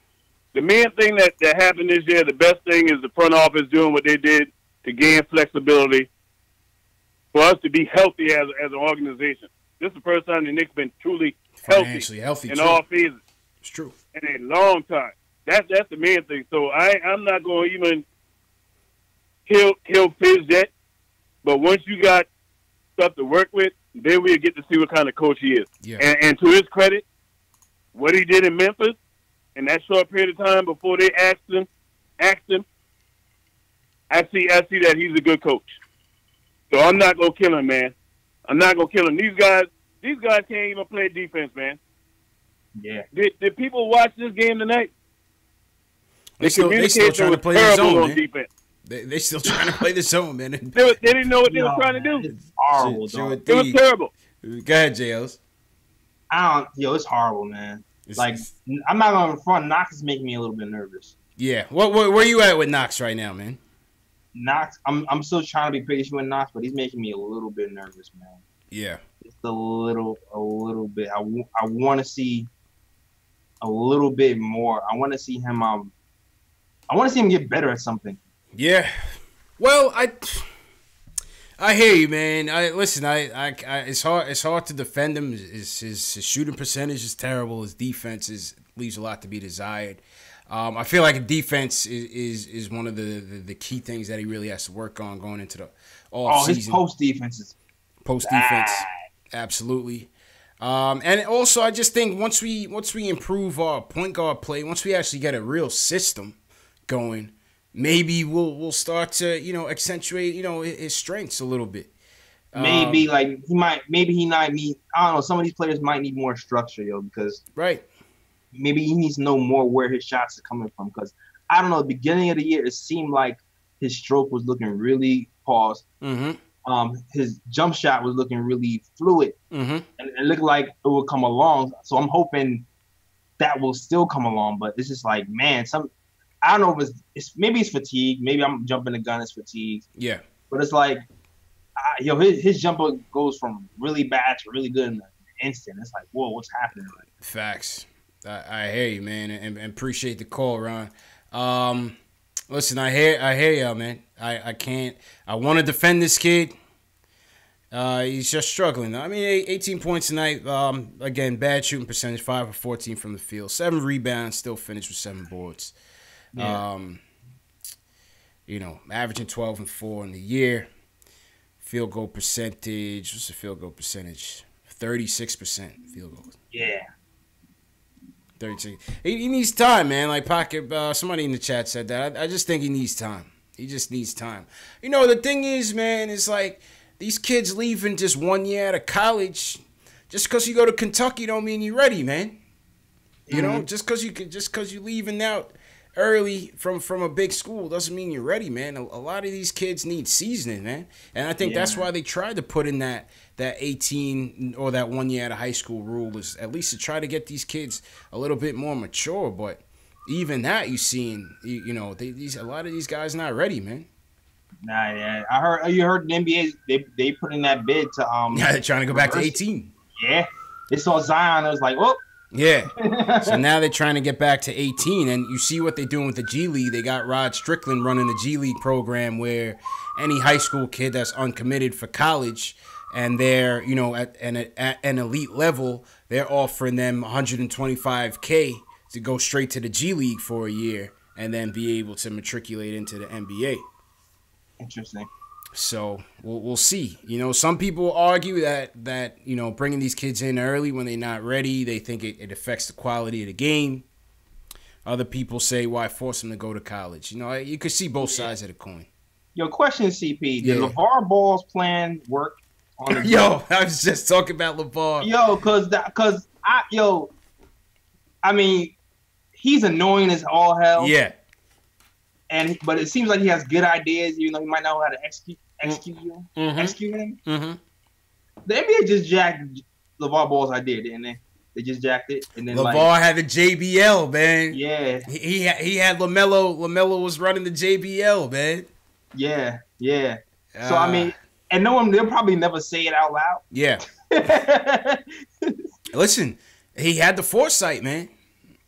the main thing that happened this year, the best thing is the front office doing what they did to gain flexibility for us to be healthy as an organization. This is the first time the Knicks been truly healthy in all phases. It's true. In a long time. That's the main thing. So I'm not going to even kill Fizz yet. But once you got stuff to work with, then we'll get to see what kind of coach he is. Yeah. And to his credit, what he did in Memphis in that short period of time before they asked him, I see that he's a good coach. So I'm not gonna kill him, man. I'm not gonna kill him. These guys can't even play defense, man. Yeah. Did people watch this game tonight? They still trying to play the zone, man. Defense. They still trying to play the zone, man. They didn't know what they were trying to do. It's horrible, dog. It was terrible. Go ahead, JLs. It's horrible, man. I'm not gonna front. Knox is making me a little bit nervous. Yeah. Where you at with Knox right now, man? Knox, I'm still trying to be patient with Knox, but he's making me a little bit nervous, man. Yeah. Just a little bit. I want to see a little bit more. I want to see him. I want to see him get better at something. Yeah. Well, I hear you, man. Listen. It's hard to defend him. His shooting percentage is terrible. His defense leaves a lot to be desired. I feel like defense is one of the key things that he really has to work on going into the off season. His post defense is absolutely. And also, I just think once we improve our point guard play, once we actually get a real system going, maybe we'll start to, accentuate, his strengths a little bit. Maybe he might need. I don't know. Some of these players might need more structure, because right. Maybe he needs to know more where his shots are coming from. Because I don't know. At the beginning of the year, it seemed like his stroke was looking really paused. His jump shot was looking really fluid, and it looked like it would come along. So I'm hoping that will still come along. But it's just like, man, I don't know if maybe it's fatigue. Maybe I'm jumping the gun. It's fatigue. Yeah. But it's like, his jumper goes from really bad to really good in an instant. It's like, whoa, what's happening? Facts. I hear you, man, and appreciate the call, Ron. Listen, I hear y'all, man. I can't. I want to defend this kid. He's just struggling. I mean, 18 points tonight. Again, bad shooting percentage, 5 of 14 from the field, 7 rebounds, still finished with 7 boards. Yeah. Averaging 12 and 4 in the year. Field goal percentage. What's the field goal percentage? 36% field goals. Yeah. 36. He needs time, man. Like Pocket, somebody in the chat said that. I just think he needs time. He just needs time. The thing is, man, is like these kids leaving just 1 year out of college. Just because you go to Kentucky don't mean you're ready, man. Just because you leaving out early from a big school doesn't mean you're ready, man. A lot of these kids need seasoning, man. And I think that's why they tried to put in that 18 or that 1 year out of high school rule, is at least to try to get these kids a little bit more mature. But even that, you seeing, a lot of these guys not ready, man. Nah, yeah. You heard the NBA, they put in that bid to Yeah, they're trying to go back to 18. Yeah. They saw Zion, it was like, whoop. Yeah. So now they're trying to get back to 18, and you see what they're doing with the G League. They got Rod Strickland running the G League program, where any high school kid that's uncommitted for college and they're, at an elite level, they're offering them $125K to go straight to the G League for a year and then be able to matriculate into the NBA. Interesting. So we'll see. Some people argue that bringing these kids in early when they're not ready, they think it affects the quality of the game. Other people say, why force them to go to college? You could see both sides of the coin. Your question, CP, did LeVar Ball's plan work on the Yo, I was just talking about LeVar. I mean, he's annoying as all hell. Yeah. But it seems like he has good ideas, even though he might not know how to execute him. Mm-hmm. The NBA just jacked LeVar Ball's idea, didn't they? They just jacked it, and then LeVar had the JBL, man. Yeah, he had LaMelo. LaMelo was running the JBL, man. Yeah. So I mean, and they'll probably never say it out loud. Yeah. Listen, he had the foresight, man.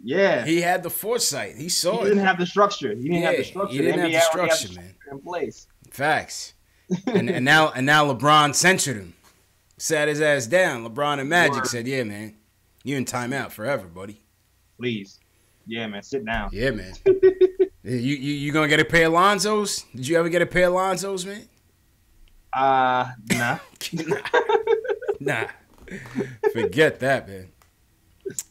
Yeah, he had the foresight. He saw it. He didn't have the structure. He didn't have the structure, man. In place. Facts. and now LeBron censored him. Sat his ass down. LeBron and Magic said, "Yeah, man, you in timeout forever, buddy. Please, yeah, man, sit down. Yeah, man. you gonna get a pair of Lonzos? Did you ever get a pair of Lonzos, man? Nah. Nah. Forget that, man.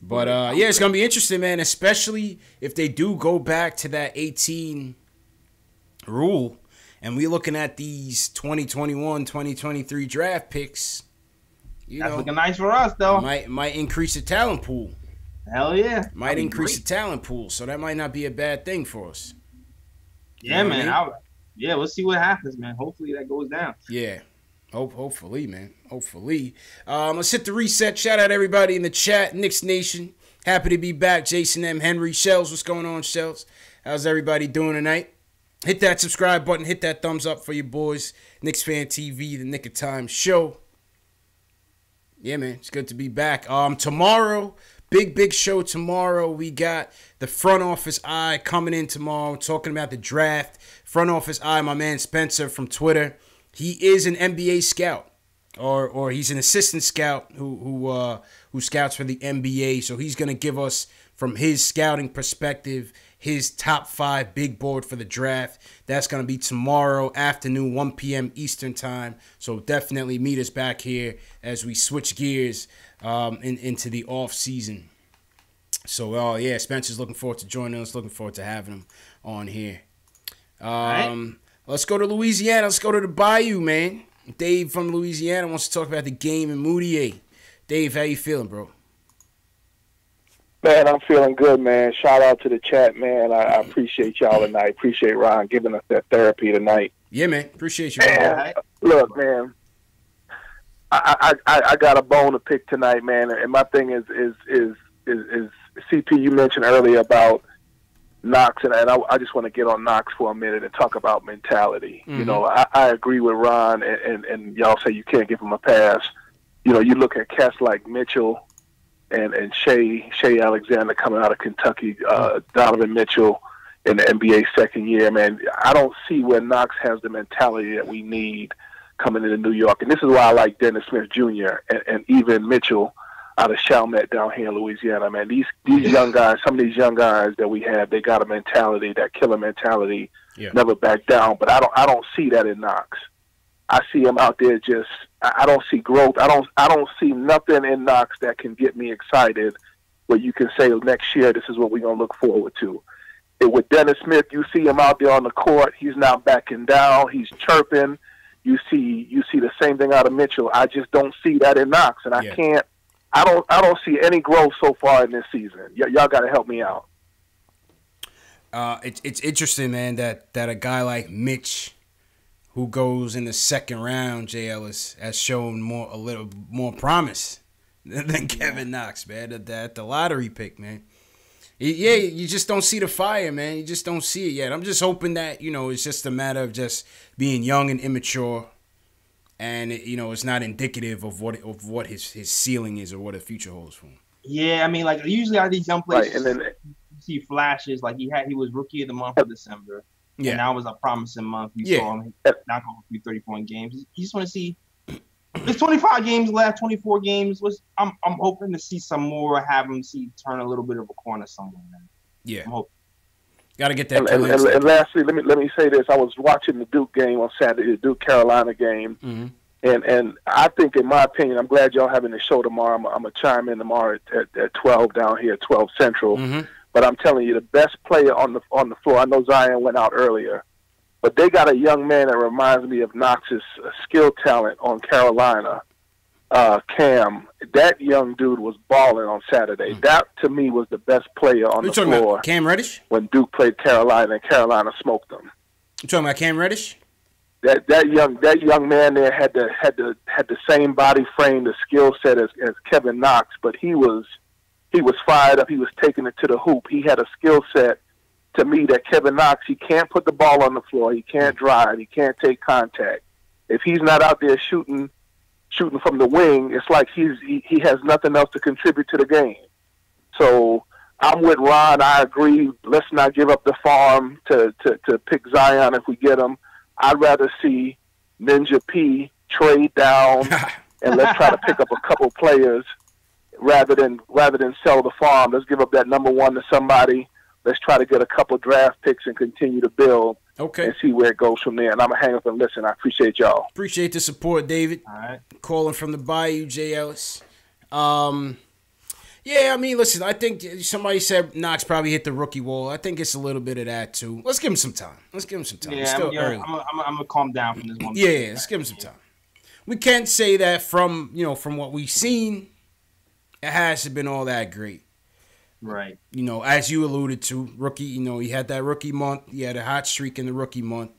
But it's gonna be interesting, man. Especially if they do go back to that 18 rule, and we're looking at these 2021, 2023 draft picks. That's looking nice for us, though. Might increase the talent pool. Hell yeah. Might increase the talent pool, so that might not be a bad thing for us. Yeah, man. We'll see what happens, man. Hopefully that goes down. Yeah. Hopefully, man. Hopefully. Let's hit the reset. Shout out everybody in the chat. Knicks Nation. Happy to be back. Jason M. Henry. Shells, what's going on, Shells? How's everybody doing tonight? Hit that subscribe button. Hit that thumbs up for your boys. Knicks Fan TV, the Nick of Time show. Yeah, man. It's good to be back. Tomorrow, big show tomorrow. We got the Front Office Eye coming in tomorrow, talking about the draft. Front Office Eye, my man Spencer from Twitter. He is an NBA scout, or he's an assistant scout who scouts for the NBA. So he's gonna give us, from his scouting perspective, his top 5 big board for the draft. That's gonna be tomorrow afternoon, 1 p.m. Eastern time. So definitely meet us back here as we switch gears into the off season. So Spencer's looking forward to joining us. Looking forward to having him on here. right. Let's go to Louisiana. Let's go to the Bayou, man. Dave from Louisiana wants to talk about the game in Moutier. Dave, how you feeling, bro? Man, I'm feeling good, man. Shout out to the chat, man. I appreciate y'all tonight. Appreciate Ron giving us that therapy tonight. Yeah, man. Appreciate you. Man, look, man. I got a bone to pick tonight, man. And my thing is CP. You mentioned earlier about Knox, and I just want to get on Knox for a minute and talk about mentality. Mm-hmm. You know, I agree with Ron, and y'all say you can't give him a pass. You know, you look at cats like Mitchell and Shea Alexander coming out of Kentucky, Donovan Mitchell in the NBA second year, man. I don't see where Knox has the mentality that we need coming into New York. And this is why I like Dennis Smith Jr. and even Mitchell out of Chalmette down here in Louisiana, man. These young guys, some of these young guys that we have, they got a mentality, that killer mentality, never back down. But I don't see that in Knox. I see him out there just. I don't see growth. I don't see nothing in Knox that can get me excited. Where you can say next year, this is what we're gonna look forward to. With Dennis Smith, you see him out there on the court. He's not backing down. He's chirping. You see the same thing out of Mitchell. I just don't see that in Knox, and I can't. I don't see any growth so far in this season. Y'all got to help me out. It's interesting, man, that a guy like Mitch, who goes in the second round, Jay Ellis, has shown a little more promise than Kevin Knox, man. At the lottery pick, man. Yeah, you just don't see the fire, man. You just don't see it yet. I'm just hoping that, it's just a matter of just being young and immature, and it's not indicative of what his ceiling is or what the future holds for him. Yeah, I mean, like usually out of these young players, right, and then you see flashes. Like he was rookie of the month of December. Yeah, and that was a promising month. You saw him knock off a few 30-point games. You just want to see. There's 25 games left, 24 games. I'm hoping to see some more. Have him turn a little bit of a corner somewhere, man. Yeah, I'm hoping. Got to get that. And lastly, let me say this: I was watching the Duke game on Saturday, the Duke Carolina game, and I think, in my opinion, I'm glad y'all having the show tomorrow. I'm gonna chime in tomorrow at 12 down here, 12 Central. But I'm telling you, the best player on the floor. I know Zion went out earlier, but they got a young man that reminds me of Knox's skill talent on Carolina. Cam, that young dude was balling on Saturday. That, to me, was the best player on the floor. Cam Reddish? When Duke played Carolina, and Carolina smoked them. You talking about Cam Reddish? That young man there had the same body frame, the skill set as Kevin Knox, but he was fired up. He was taking it to the hoop. He had a skill set, to me, that Kevin Knox, he can't put the ball on the floor. He can't drive. He can't take contact. If he's not out there shooting from the wing, it's like he has nothing else to contribute to the game. So I'm with Ron. I agree. Let's not give up the farm to pick Zion if we get him. I'd rather see Ninja P trade down and let's try to pick up a couple players rather than sell the farm. Let's give up that number one to somebody. Let's try to get a couple draft picks and continue to build. Okay. And see where it goes from there. And I'm going to hang up and listen. I appreciate y'all. Appreciate the support, David. All right. Calling from the Bayou, Jay Ellis. Yeah, I mean, listen, I think somebody said Knox probably hit the rookie wall. I think it's a little bit of that, too. Let's give him some time. Yeah, It's still early. I'm going to calm down from this one. Yeah, let's give him some time. We can't say that from what we've seen, it hasn't been all that great. Right. As you alluded to, rookie, he had that rookie month. He had a hot streak in the rookie month.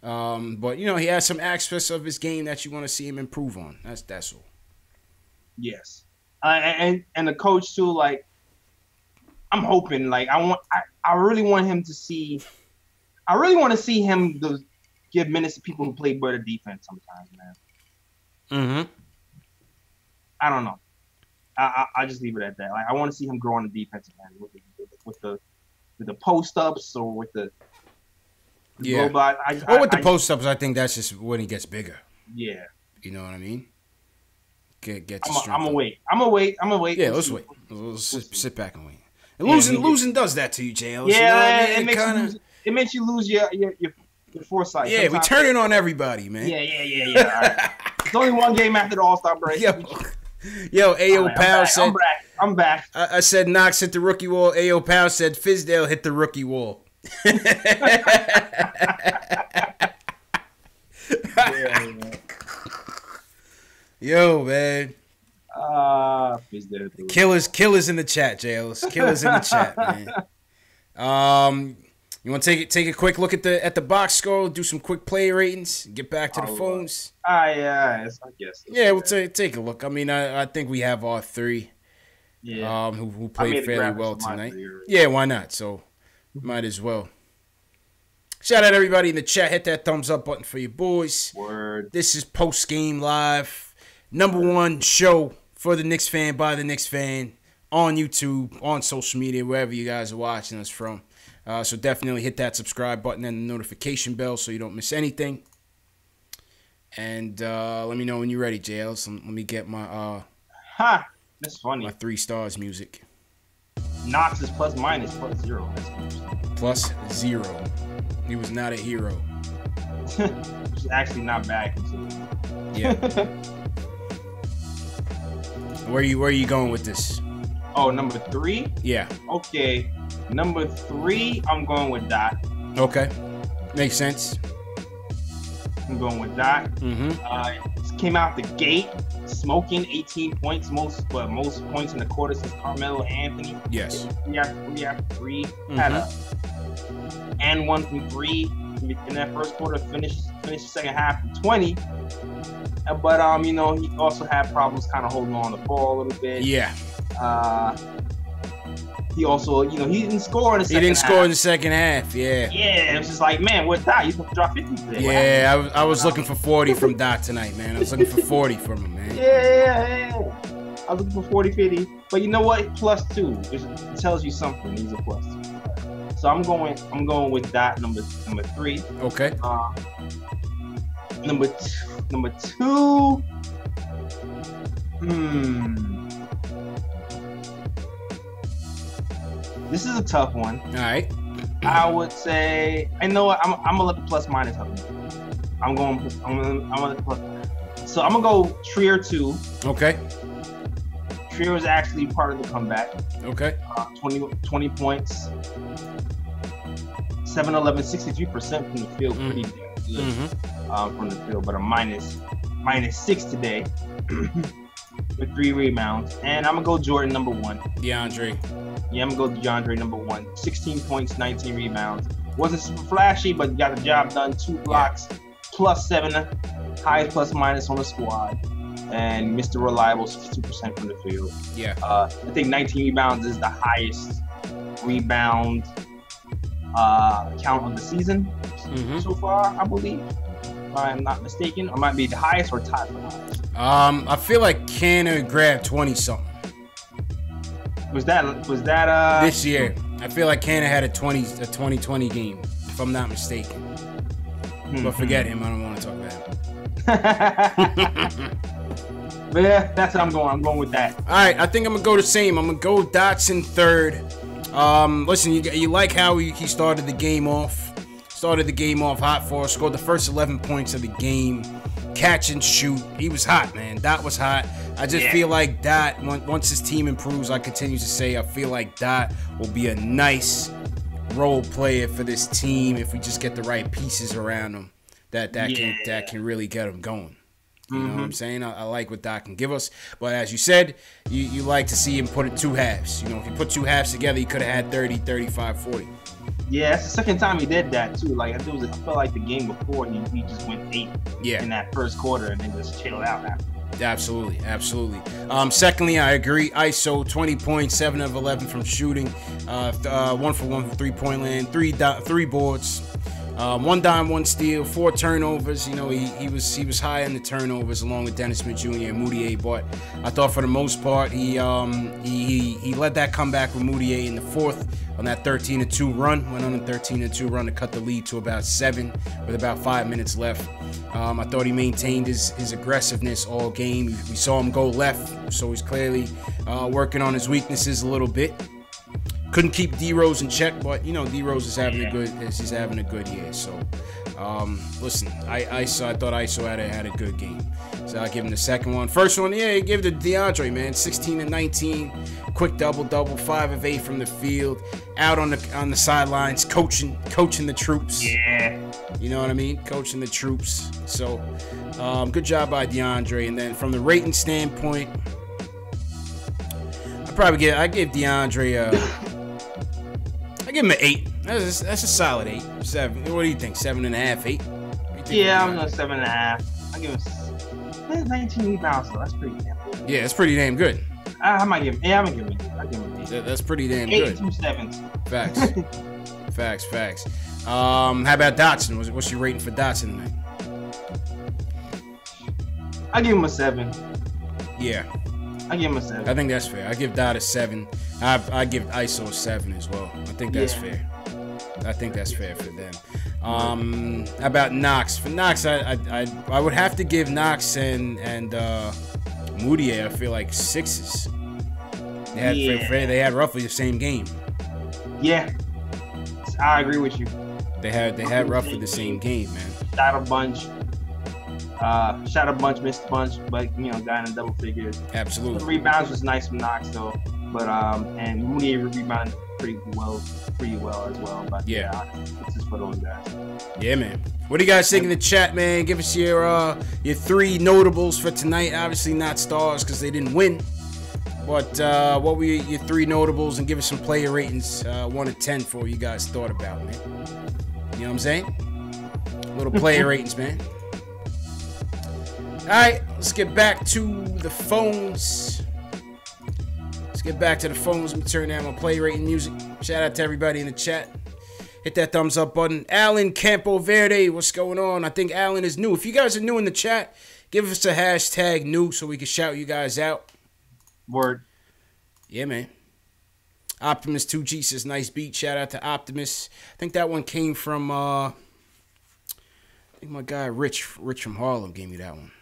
But, he has some aspects of his game that you want to see him improve on. That's all. Yes. And the coach, too, like, I'm hoping, like, I really want him to see – I really want to see him give minutes to people who play better defense sometimes, man. I don't know. I just leave it at that. Like, I want to see him grow on the defensive end with the post ups or with the robot. With the post ups, I think that's just when he gets bigger. Yeah, you know what I mean. Get I'm gonna wait. I'm gonna wait. Yeah, let's wait. Let's sit back and wait. And losing does that to you, JL. Yeah, it makes you lose your foresight. Yeah, we turn it on everybody, man. Yeah. All right. It's only one game after the All-Star break. Yo, Ayo Powell said... I'm back. I said Knox hit the rookie wall. Ayo Powell said Fizdale hit the rookie wall. Yo, man. Killers in the chat, Jails. Killers in the chat, man. You want to take a quick look at the box score, do some quick play ratings, get back to the phones. Yeah, I guess. Yeah, we'll take a look. I mean, I think we have our three. Yeah. Who played fairly well tonight. Yeah, why not? So might as well. Shout out everybody in the chat. Hit that thumbs up button for your boys. Word. This is Post Game Live, #1 show for the Knicks fan by the Knicks fan on YouTube, on social media, wherever you guys are watching us from. So definitely hit that subscribe button and the notification bell so you don't miss anything. And let me know when you're ready, JL. Let me get my that's funny. My 3 stars music. Knox is plus minus plus 0. That's interesting. Plus 0. He was not a hero. Which is actually not bad considering. Yeah. Where are you going with this? Oh, number 3? Yeah. Okay. Number 3, I'm going with Dot. Okay. Makes sense. I'm going with Dot. Came out the gate smoking 18 points, most points in the quarter since Carmelo Anthony. Yes. 3 after 3. Had a and 1 from 3 in that first quarter. Finished the second half with 20. But he also had problems kind of holding on the ball a little bit. Yeah. He also, he didn't score in the second half. He didn't score in the second half, yeah. Yeah, it was just like, man, what Dot? He's going to drop 50 today. Yeah, I was looking for 40 from Dot tonight, man. I was looking for 40 from him, man. Yeah. I was looking for 40, 50. But you know what? +2. It tells you something. He's a +2. So I'm going with Dot number 3. Okay. Number 2. This is a tough one. All right. I would say, I'm gonna let the plus minus help me. I'm gonna let the plus. So I'm gonna go Trier 2. Okay. Trier was actually part of the comeback. Okay. 20 points. 7-11, 63% from the field. Pretty damn good from the field, but a minus 6 today with 3 rebounds. And I'm gonna go Jordan number 1. DeAndre. Yeah, I'm going to go DeAndre number 1. 16 points, 19 rebounds. Wasn't super flashy, but got the job done. 2 blocks, +7. Highest plus minus on the squad. And Mr. Reliable, 62% from the field. Yeah. I think 19 rebounds is the highest rebound count of the season so far, I believe. If I'm not mistaken. Or might be the highest or tied for the highest. I feel like Canner grabbed 20-something. Was that this year? I feel like Cannon had a 2020 game, if I'm not mistaken. But forget him. I don't want to talk about him. But yeah, that's what I'm going. I'm going with that. All right, I think I'm gonna go the same. I'm gonna go Dotson 3rd. Listen, you like how he started the game off. Started the game off hot for us. Scored the first 11 points of the game. Catch and shoot. He was hot, man. Dot was hot. I just feel like Dot, once his team improves, I continue to say, I feel like Dot will be a nice role player for this team if we just get the right pieces around him that can really get him going. You know what I'm saying? I like what Dot can give us. But as you said, you like to see him put it 2 halves. You know, if you put 2 halves together, he could have had 30, 35, 40. Yeah, that's the second time he did that too. Like I felt like the game before he just went 8 in that first quarter and then just chilled out after. Absolutely. Secondly, I agree. ISO, 20 points, 7 of 11 from shooting, 1 for 1 from 3-point land, 3 boards, 1 dime, 1 steal, 4 turnovers. You know, he was high in the turnovers along with Dennis Smith Jr. and Moutier. But I thought for the most part he led that comeback with Moutier in the 4th on that 13-2 run. Went on a 13-2 run to cut the lead to about 7 with about 5 minutes left. I thought he maintained his aggressiveness all game. We saw him go left, so he's clearly working on his weaknesses a little bit. Couldn't keep D Rose in check, but you know D Rose is having a good year. So Listen, I thought ISO had a good game. So I'll give him the second one. First one, yeah, he gave it to DeAndre, man. 16 and 19, quick double, 5 of 8 from the field, out on the sidelines, coaching the troops. Yeah. You know what I mean? Coaching the troops. So, good job by DeAndre. And then from the rating standpoint, I give DeAndre I give him an 8. That's a solid 8. 7. What do you think? 7.5, 8? Yeah, I'm going 7.5. I give him 19 rebounds, so that's pretty damn good. Yeah, it's pretty damn good. I might give him. Yeah, I'm gonna give him. I give him 8. That's pretty damn 8 good. 2 7s. Facts. How about Dotson? What's your rating for Dotson tonight? I give him a 7. Yeah. I give him a 7. I think that's fair. I give Dot a 7. I give ISO a 7 as well. I think that's fair. I think that's fair for them. How about Knox? For Knox, I would have to give Knox and Moutier, I feel like 6s. They had roughly the same game. Yeah, I agree with you. They had roughly the same game, man. Shot a bunch, missed a bunch, but got in double figures. Absolutely. The rebounds was nice from Knox though, but and Mooney rebounded pretty well as well. But yeah, this is for those guys. Yeah, man. What do you guys think in the chat, man? Give us your 3 notables for tonight. Obviously not stars because they didn't win. But what were your 3 notables, and give us some player ratings, 1 to 10 for what you guys thought about, man. You know what I'm saying? Little player ratings, man. All right, let's get back to the phones. Let me turn down my play rating music. Shout out to everybody in the chat. Hit that thumbs up button. Alan Campo Verde, what's going on? I think Alan is new. If you guys are new in the chat, give us a hashtag new so we can shout you guys out. Word. Yeah, man. Optimus 2G says nice beat. Shout out to Optimus. I think that one came from I think my guy Rich from Harlem gave me that one.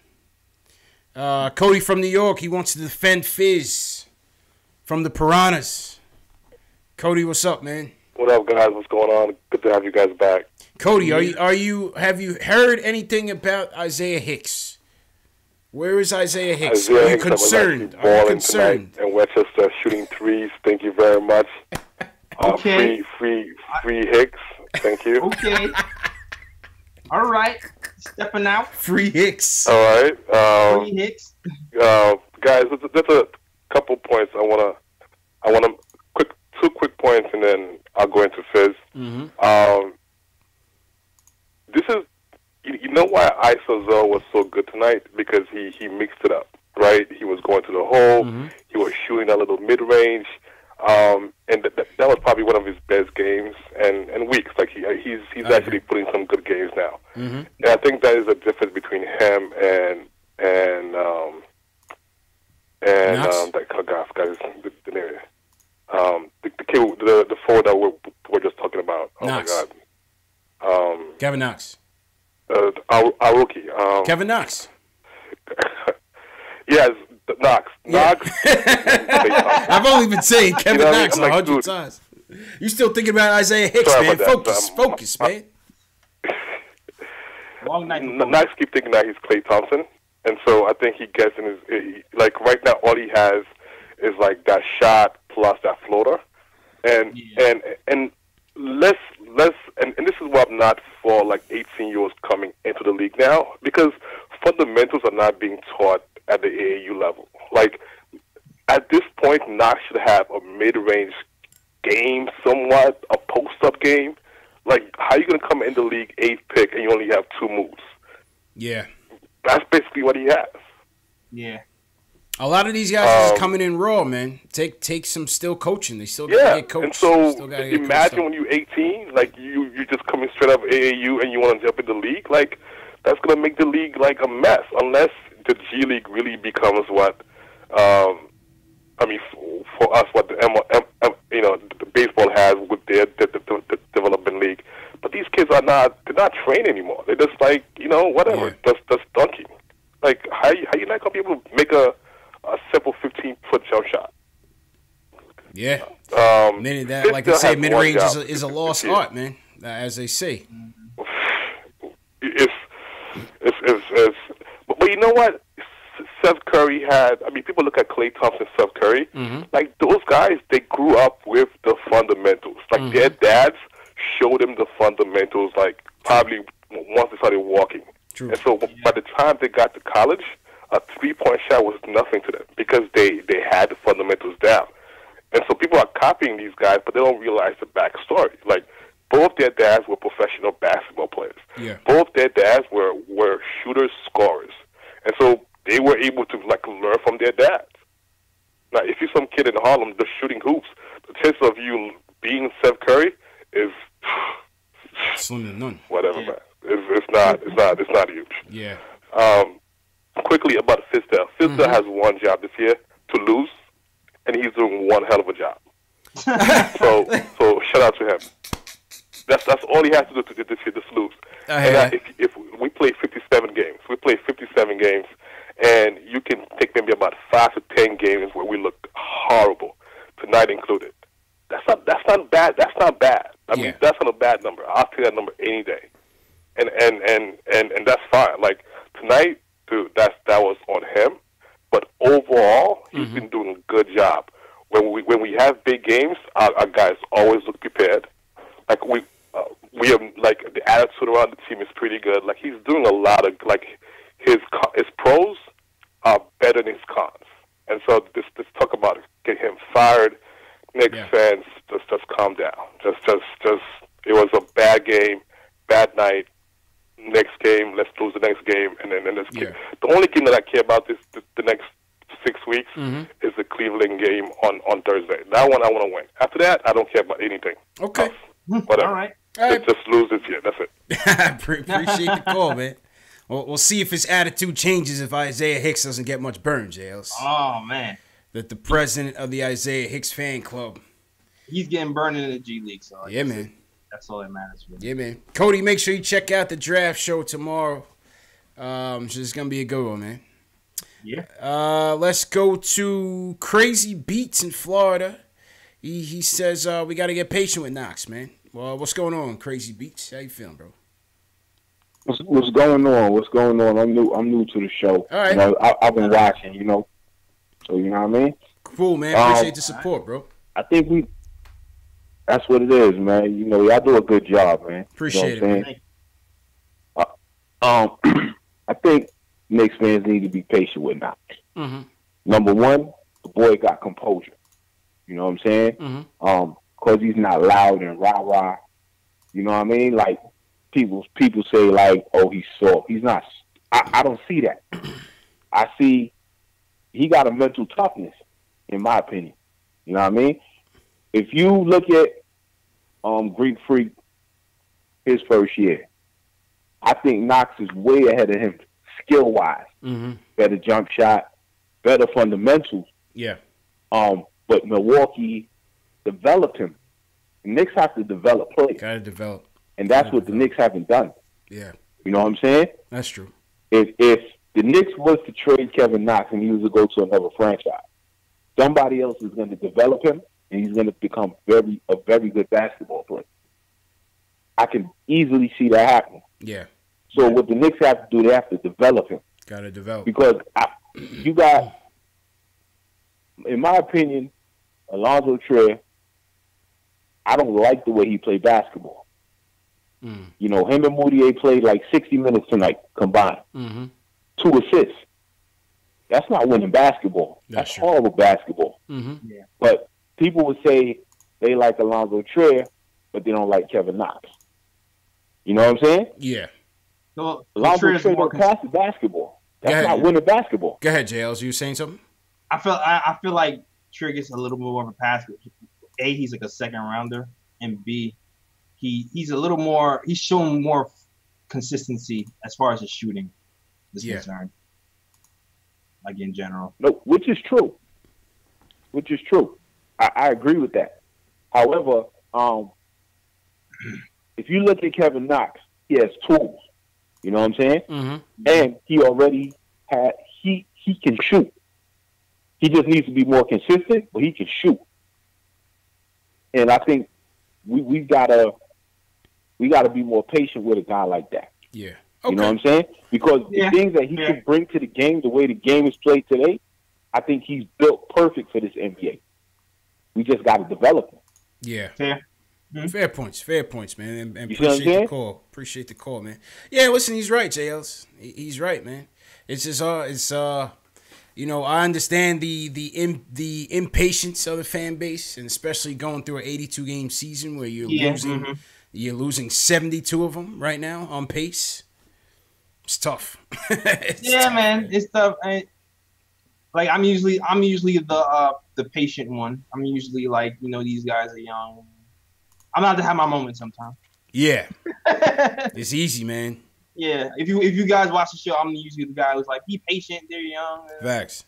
Cody from New York, he wants to defend Fizz from the Piranhas. Cody, what's up, man? What up, guys? What's going on? Good to have you guys back. Cody, have you heard anything about Isaiah Hicks? Where is Isaiah Hicks? Are you concerned? Tonight in Westchester, shooting threes. Thank you very much. Okay. Free Hicks. Thank you. Okay. All right. Stepping out. Free Hicks. All right. Free Hicks. Guys, there's a couple points I wanna two quick points, and then I'll go into Fizz. Mm-hmm. This is, you know why Iso was so good tonight? Because he mixed it up, right? He was going to the hole. Mm-hmm. He was shooting a little mid-range. And that was probably one of his best games and weeks. Like he's actually putting some good games now. Mm-hmm. And I think that is a difference between him and that guy, I forgot the name. The kid, the forward that we're just talking about. Oh Knox. My God. Kevin Knox. Our rookie. Kevin Knox. Yes, Knox. Yeah. Knox. I've only been saying Kevin Knox 100 times. You still thinking about Isaiah Hicks, man? Focus, man. Long night. Knox keep thinking that he's Klay Thompson, and so I think he gets in his like right now. All he has is like that shot plus that floater, and let's and this is what I'm not for like 18-year-olds coming into the league now, because fundamentals are not being taught at the AAU level. Like at this point, Knox should have a mid-range game, somewhat a post-up game. Like, how are you going to come in the league 8th pick and you only have 2 moves? Yeah. That's basically what he has. Yeah. A lot of these guys are just coming in raw, man. Take some still coaching. They still got to get coached. And so imagine when you're 18, like you just coming straight up AAU and you want to jump in the league. Like, that's going to make the league like a mess unless the G League really becomes what, for us, what the the baseball has with their the development league. But these kids they're not trained anymore. They're just like, whatever, just dunking. Like, how you not going to be able to make a simple 15-foot jump shot? Yeah. Like I say, mid-range is a lost art, man, as they say. But you know what? Seth Curry had. I mean, people look at Klay Thompson, Seth Curry. Like those guys, they grew up with the fundamentals. Like their dads showed them the fundamentals. Like probably once they started walking. True. And so by the time they got to college, a 3-point shot was nothing to them because they had the fundamentals down. And so people are copying these guys, but they don't realize the backstory. Like both their dads were professional basketball players. Yeah. Both their dads were shooters, scorers, and so they were able to like learn from their dads. Now, if you're some kid in Harlem just shooting hoops, the chance of you being Seth Curry is slim to none. Whatever, man. It's not huge. Yeah. Quickly about Fizdale. Fizdale has one job this year, to lose, and he's doing one hell of a job. so shout out to him. That's all he has to do to this year, just lose. If we play 57 games, and you can take maybe about 5 to 10 games where we look horrible, tonight included. That's not bad. That's not bad. I mean, that's not a bad number. I'll take that number any day, and that's fine. Like tonight, dude, that was on him. But overall, he's been doing a good job. When we have big games, our guys always look prepared. Like we have like the attitude around the team is pretty good. Like he's doing a lot of like his pros are better than his cons. And so this talk about get him fired. Knicks fans, just calm down. Just it was a bad game, bad night. Next game, let's lose the next game, and then let's get. The only game that I care about is the next 6 weeks is the Cleveland game on Thursday. That one I want to win. After that, I don't care about anything. Okay. Whatever. All right. Just lose this year. That's it. I appreciate the call, man. We'll see if his attitude changes if Isaiah Hicks doesn't get much burn, Jails. Oh, man. That the president of the Isaiah Hicks fan club. He's getting burned in the G League, so yeah, man. That's all that matters for me. Yeah, man. Cody, make sure you check out the draft show tomorrow. It's gonna be a good one, man. Yeah. Let's go to Crazy Beats in Florida. He says we got to get patient with Knox, man. Well, what's going on, Crazy Beats? How you feeling, bro? What's going on? What's going on? I'm new to the show. All right. You know, I've been watching, you know. So you know what I mean? Cool, man. Appreciate the support, bro. I think that's what it is, man. You know, y'all do a good job, man. Appreciate you know it, man. I think Knicks fans need to be patient with Knox. Number one, the boy got composure. You know what I'm saying? Because he's not loud and rah-rah. You know what I mean? Like, people say, like, oh, he's soft. He's not. I don't see that. I see he got a mental toughness, in my opinion. You know what I mean? If you look at Greek Freak, his first year, I think Knox is way ahead of him skill-wise. Better jump shot, better fundamentals. Yeah. But Milwaukee developed him. The Knicks have to develop players. Got to develop. And that's what the Knicks haven't done. Yeah. You know what I'm saying? That's true. If the Knicks was to trade Kevin Knox and he was to go to another franchise, somebody else is going to develop him, and he's going to become a very good basketball player. I can easily see that happening. Yeah. So what the Knicks have to do, they have to develop him. Got to develop. Because you got, in my opinion, Alonzo Trier, I don't like the way he played basketball. You know, him and Moutier played like 60 minutes tonight combined. 2 assists. That's not winning basketball. That's horrible basketball. Yeah. But people would say they like Alonzo Trier, but they don't like Kevin Knox. You know what I'm saying? Yeah. So, Alonzo Trier don't pass the basketball. That's not winning basketball. Go ahead, JLs. You saying something? I feel like Trier gets a little more of a pass. A, he's like a second rounder, and B, he's a little more. He's showing more consistency as far as his shooting is concerned. Like in general. No, which is true. I agree with that. However, if you look at Kevin Knox, he has tools. You know what I'm saying? And he already he can shoot. He just needs to be more consistent, but he can shoot. And I think we gotta be more patient with a guy like that. Yeah. You know what I'm saying? Because the things that he can bring to the game, the way the game is played today, I think he's built perfect for this NBA. We just got to develop him. Yeah. Fair. Mm-hmm. Fair points, man. And appreciate the call. Appreciate the call, man. Yeah, listen, he's right, JLs. He's right, man. It's just you know, I understand the impatience of the fan base, and especially going through an 82 game season where you're losing 72 of them right now on pace. It's tough. It's tough, man. It's tough. Like I'm usually the patient one. I'm usually like, you know, these guys are young. I'm not to have my moment sometimes. Yeah. It's easy, man. Yeah. If you guys watch the show, I'm usually the guy who's like, be patient, they're young. Facts.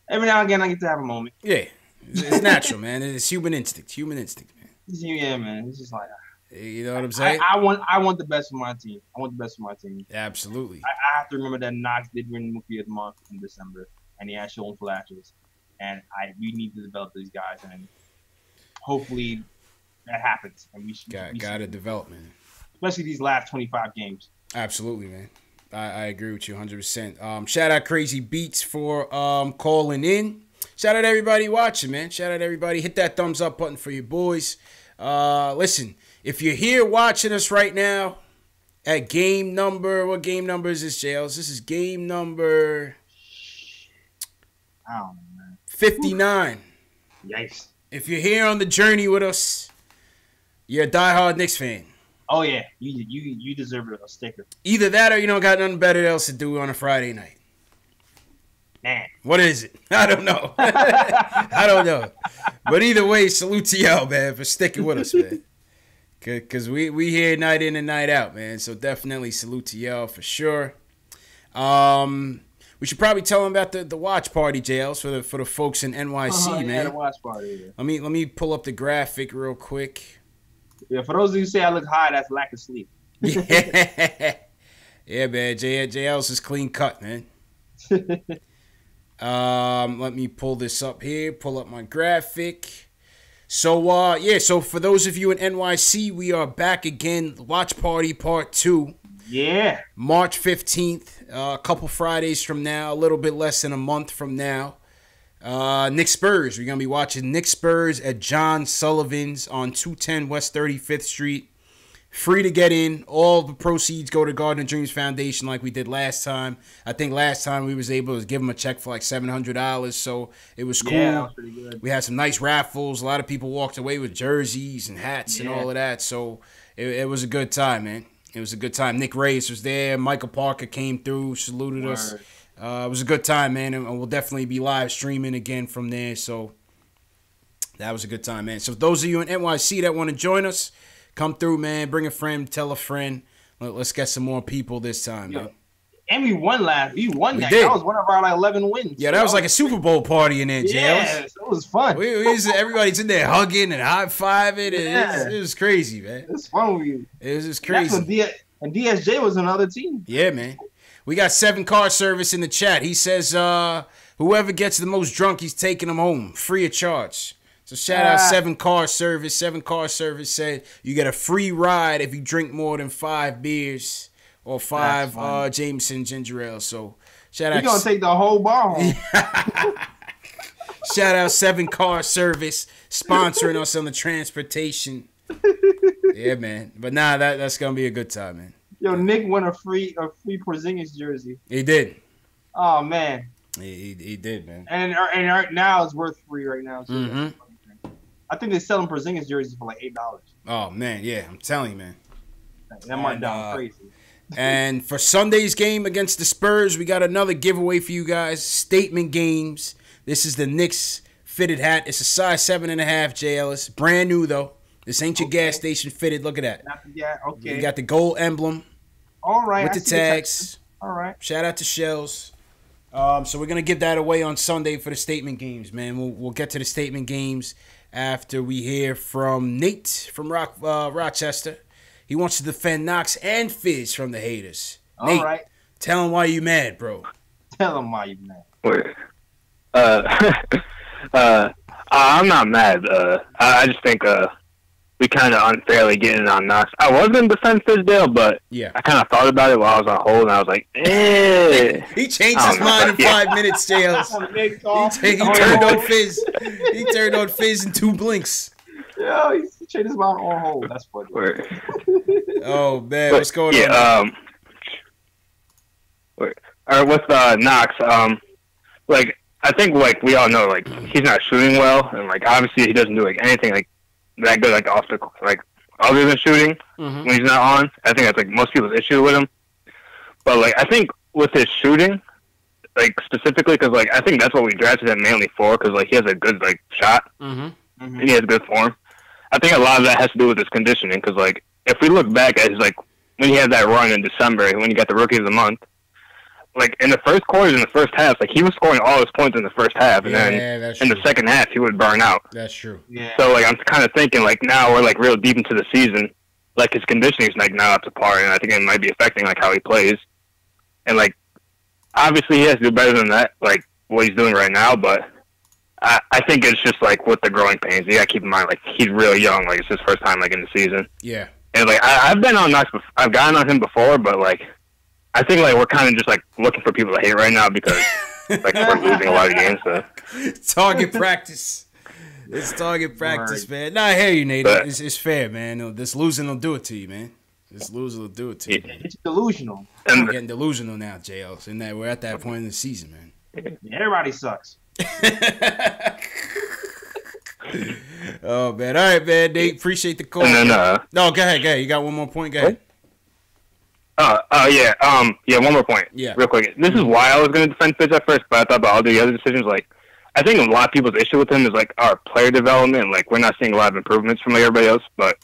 Every now and again I get to have a moment. Yeah. It's natural, man. It's human instinct. Man. Yeah, man. It's just like, you know what I'm saying? I want the best for my team. Absolutely. I have to remember that Knox did win Rookie of the Month in December, and he has shown flashes. And we need to develop these guys, and hopefully that happens. And we got to develop, man. Especially these last 25 games. Absolutely, man. I agree with you 100%. Shout out Crazy Beats for calling in. Shout out everybody watching, man. Shout out everybody. Hit that thumbs up button for your boys. Listen, if you're here watching us right now at what game number is this, JLs? This is game number I don't know, man. 59. Yikes. If you're here on the journey with us, you're a diehard Knicks fan. Oh yeah, you deserve a sticker. Either that or you don't got nothing better else to do on a Friday night. Man. What is it? I don't know. I don't know. But either way, salute to y'all, man, for sticking with us, man. Because we here night in and night out, man. So definitely salute to y'all for sure. We should probably tell them about the watch party, JLs, for the folks in NYC, man. Yeah, the watch party. Yeah. Let me pull up the graphic real quick. Yeah, for those of you who say I look high, that's lack of sleep. Yeah, yeah, man. JL's is clean cut, man. Let me pull this up here. Pull up my graphic. So, so for those of you in NYC, we are back again. Watch Party Part 2. Yeah. March 15th. A couple Fridays from now. A little bit less than a month from now. Knicks Spurs. We're going to be watching Knicks Spurs at John Sullivan's on 210 West 35th Street. Free to get in. All the proceeds go to Garden of Dreams Foundation like we did last time. I think last time we was able to give them a check for like $700, so it was cool. Yeah, that was pretty good. We had some nice raffles. A lot of people walked away with jerseys and hats and all of that, so it was a good time, man. It was a good time. Nick Reyes was there. Michael Parker came through, saluted us. It was a good time, man, and we'll definitely be live streaming again from there, so that was a good time, man. So those of you in NYC that want to join us, come through, man. Bring a friend. Tell a friend. Let's get some more people this time, man. And we won that. We That did. was one of our 11 wins. Yeah, that was like a Super Bowl party in there, JLs. Yeah, it was fun. Everybody's in there hugging and high-fiving. It was crazy, man. It was fun. It was just crazy. And DSJ was another team. Yeah, man. We got 7 car service in the chat. He says whoever gets the most drunk, he's taking them home free of charge. So shout out 7 car service. 7 car service said you get a free ride if you drink more than 5 beers or 5 Jameson ginger ale. So shout out. You're going to take the whole bar home. Shout out 7 car service sponsoring us on the transportation. Yeah, man. But that's going to be a good time, man. Yo, Nick won a free Porzingis jersey. He did. Oh, man. He did, man. And right now it's worth free right now. So mm-hmm. I think they're selling Porzingis jerseys for like $8. Oh, man, yeah. I'm telling you, man. That might down crazy. And for Sunday's game against the Spurs, we got another giveaway for you guys. Statement games. This is the Knicks fitted hat. It's a size 7.5, JLS. Brand new, though. This ain't your gas station fitted. Look at that. Okay. You got the gold emblem. All right. With the tags. All right. Shout out to Shells. So we're going to give that away on Sunday for the statement games, man. We'll get to the statement games after we hear from Nate from Rochester. He wants to defend Knox and Fizz from the haters. Nate, all right. Tell him why you mad, bro. Tell him why you mad. Wait. I'm not mad. I just think we kind of unfairly getting on Knox. I was going to defend Fizdale, but I kind of thought about it while I was on hold, and I was like, eh. He changed his mind in 5 minutes, Jails. He turned on Fizz. He turned on Fizz in 2 blinks. Yeah, he changed his mind on hold. That's funny. Oh, man, what's going on? Or with Knox, like, I think, like, we all know, like, he's not shooting well, and, like, obviously he doesn't do, like, anything, like, that good, like, off the, like, other than shooting when he's not on. I think that's, like, most people's issue with him. But, like, I think with his shooting, like, specifically, because, like, I think that's what we drafted him mainly for, because, like, he has a good, like, shot, and he has good form. I think a lot of that has to do with his conditioning, because, like, if we look back at his, like, when he had that run in December, when he got the Rookie of the Month, like, in the first quarters, in the first half, like, he was scoring all his points in the first half, and then in the second half, he would burn out. That's true. Yeah. So, like, I'm kind of thinking, like, now we're, like, real deep into the season. Like, his conditioning's, like, not up to par, and I think it might be affecting, like, how he plays. And, like, obviously he has to do better than that, like, what he's doing right now, but I think it's just, like, with the growing pains. You got to keep in mind, like, he's really young. Like, it's his first time, like, in the season. Yeah. And, like, I've been on Knox before. I've gotten on him before, but, like, I think, like, we're kind of just, like, looking for people to hate right now because, like, we're losing a lot of games. So. Target practice. It's target practice, man. Nah, I hear you, Nate. It's fair, man. This losing will do it to you, man. This losing will do it to you. It's delusional. I'm getting delusional now, JLs. And that we're at that point in the season, man. Everybody sucks. Oh, man. All right, man. Nate, appreciate the call. And then, no, go ahead. You got one more point? Go ahead. One more point. Yeah. Real quick. This is why I was going to defend Fitz at first, but I thought about all the other decisions. Like, I think a lot of people's issue with him is, like, our player development. Like, we're not seeing a lot of improvements from, like, everybody else, but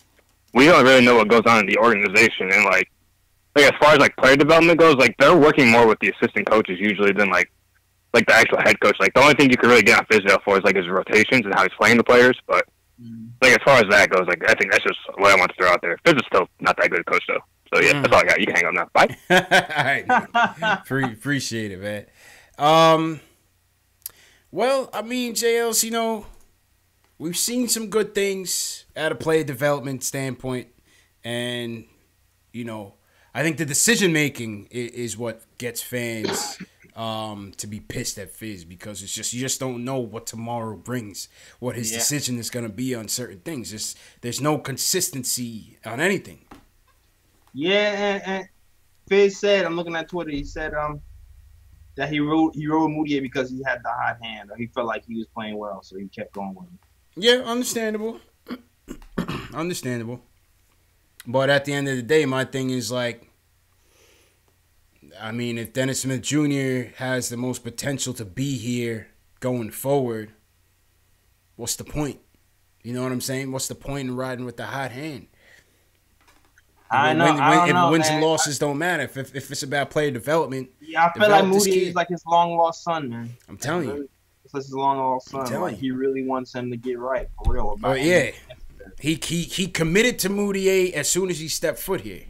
we don't really know what goes on in the organization. And, like as far as, like, player development goes, like, they're working more with the assistant coaches usually than, like the actual head coach. Like, the only thing you can really get on Fizdale for is, like, his rotations and how he's playing the players. But, like, as far as that goes, like, I think that's just what I want to throw out there. Fizz is still not that good a coach, though. So, yeah, that's all I got. You can hang up now. Bye. All right. Appreciate it, man. Well, I mean, JLs, you know, we've seen some good things at a player development standpoint. And, you know, I think the decision-making is what gets fans to be pissed at Fizz, because it's just, you just don't know what tomorrow brings, what his decision is going to be on certain things. There's no consistency on anything. Yeah, and Fizz said, I'm looking at Twitter, he said that he rode Moutier because he had the hot hand, or he felt like he was playing well, so he kept going with him. Yeah, understandable. Understandable. But at the end of the day, my thing is, like, I mean, if Dennis Smith Jr. has the most potential to be here going forward, what's the point? You know what I'm saying? What's the point in riding with the hot hand? I know. Wins and losses don't matter. If it's about player development. Yeah, I feel like Moody is like his long lost son, man. I'm telling you. It's his long lost son. Like, he really wants him to get right, for real. Oh, yeah. He committed to Moutier as soon as he stepped foot here.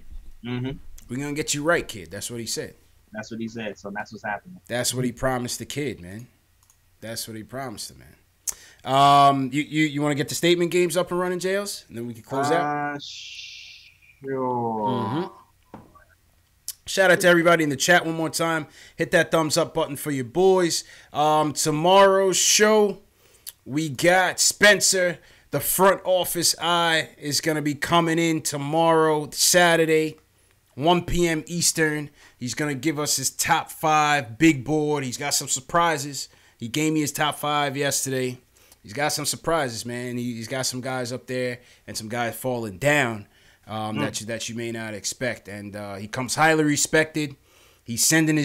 Mm-hmm. We're going to get you right, kid. That's what he said. That's what he said, so that's what's happening. That's what he promised the kid, man. That's what he promised him, man. You want to get the statement games up and running, Jails? And then we can close out? Sure. Mm-hmm. Shout out to everybody in the chat one more time. Hit that thumbs up button for your boys. Tomorrow's show, we got Spencer, the front office eye, is going to be coming in tomorrow, Saturday, 1 p.m. Eastern. He's going to give us his top 5 big board. He's got some surprises. He gave me his top 5 yesterday. He's got some surprises, man. He's got some guys up there and some guys falling down that you may not expect. And he comes highly respected. He's getting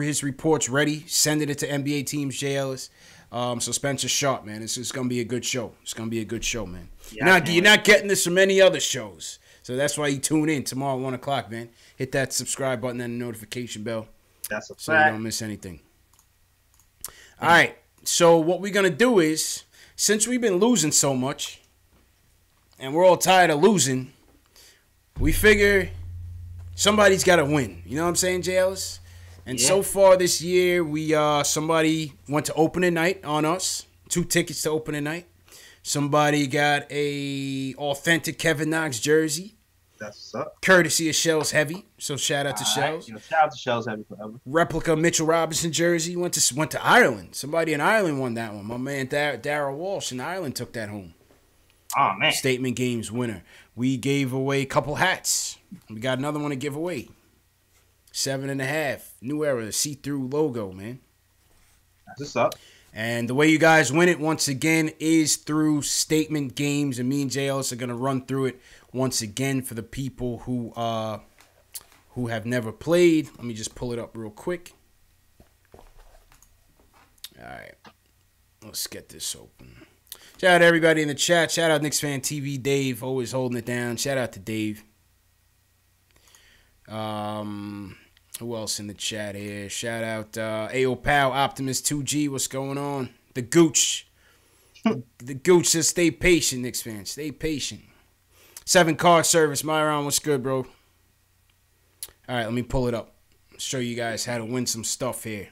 his reports ready, sending it to NBA teams, JLs. So Spencer Sharp, man, it's going to be a good show. It's going to be a good show, man. Yeah, you're not getting this from any other shows. So that's why you tune in tomorrow at 1 o'clock, man. Hit that subscribe button and the notification bell. That's a fact. So you don't miss anything. All right. So what we're going to do is, since we've been losing so much, and we're all tired of losing, we figure somebody's got to win. You know what I'm saying, JLs? And so far this year, somebody went to opening night on us. 2 tickets to opening night. Somebody got a authentic Kevin Knox jersey. That's what's up. Courtesy of Shells Heavy. So shout out to Shells. Shout out to Shells Heavy forever. Replica Mitchell Robinson jersey. Went to Ireland. Somebody in Ireland won that one. My man Darryl Walsh in Ireland took that home. Oh, man. Statement Games winner. We gave away a couple hats. We got another one to give away. 7.5. New Era. See-through logo, man. That's what's up. And the way you guys win it, once again, is through Statement Games. And me and JLS are going to run through it once again for the people who have never played. Let me just pull it up real quick. All right. Let's get this open. Shout out to everybody in the chat. Shout out Knicks Fan TV, Dave, always holding it down. Shout out to Dave. Who else in the chat here? Shout out AO Pal, Optimus 2G. What's going on? The Gooch. The Gooch says stay patient, Knicks fans. Stay patient. 7 card service. Myron, what's good, bro? All right, let me pull it up. Show you guys how to win some stuff here.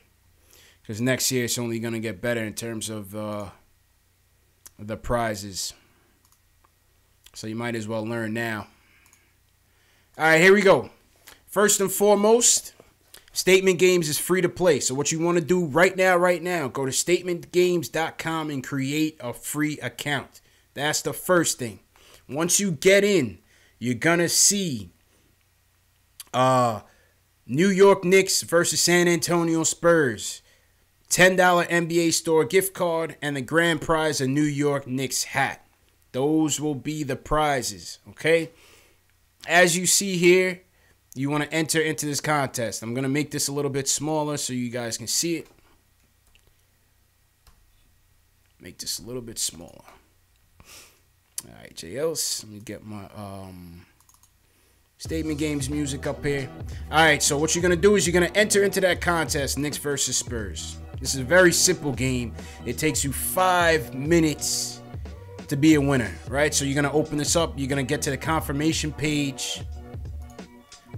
Because next year it's only going to get better in terms of the prizes. So you might as well learn now. All right, here we go. First and foremost, Statement Games is free to play. So what you want to do right now, go to statementgames.com and create a free account. That's the first thing. Once you get in, you're going to see New York Knicks versus San Antonio Spurs. $10 NBA store gift card and the grand prize a New York Knicks hat. Those will be the prizes, okay? As you see here, you want to enter into this contest. I'm going to make this a little bit smaller so you guys can see it. Make this a little bit smaller. All right, JLs, let me get my Statement Games music up here. All right, so what you're going to do is you're going to enter into that contest, Knicks versus Spurs. This is a very simple game. It takes you 5 minutes to be a winner, right? So you're going to open this up. You're going to get to the confirmation page.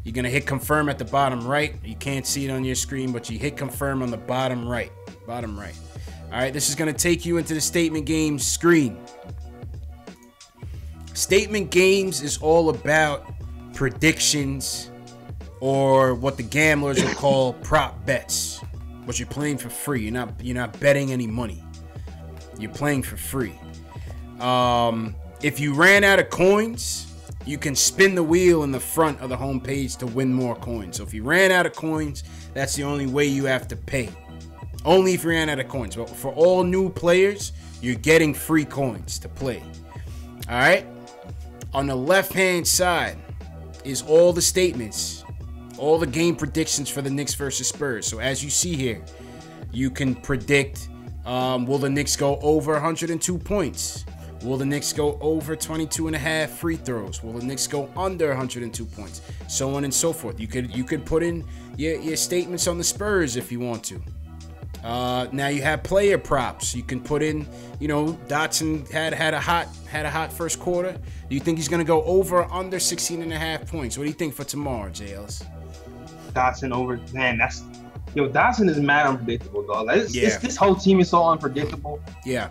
You're going to hit confirm at the bottom right. You can't see it on your screen, but you hit confirm on the bottom right. Bottom right. All right, this is going to take you into the Statement Games screen. Statement Games is all about predictions, or what the gamblers will call prop bets. But you're playing for free. You're not betting any money. You're playing for free. If you ran out of coins, you can spin the wheel in the front of the home page to win more coins. So if you ran out of coins, that's the only way you have to pay. Only if you ran out of coins. But for all new players, you're getting free coins to play. All right? On the left-hand side is all the statements, all the game predictions for the Knicks versus Spurs. So as you see here, you can predict, will the Knicks go over 102 points? Will the Knicks go over 22.5 free throws? Will the Knicks go under 102 points? So on and so forth. You could put in your statements on the Spurs if you want to. Now you have player props. You can put in, Dotson had a hot first quarter. Do you think he's gonna go over or under 16.5 points? What do you think for tomorrow, JLs? Dotson over, man. Dotson is mad unpredictable, dog. This whole team is so unpredictable. Yeah,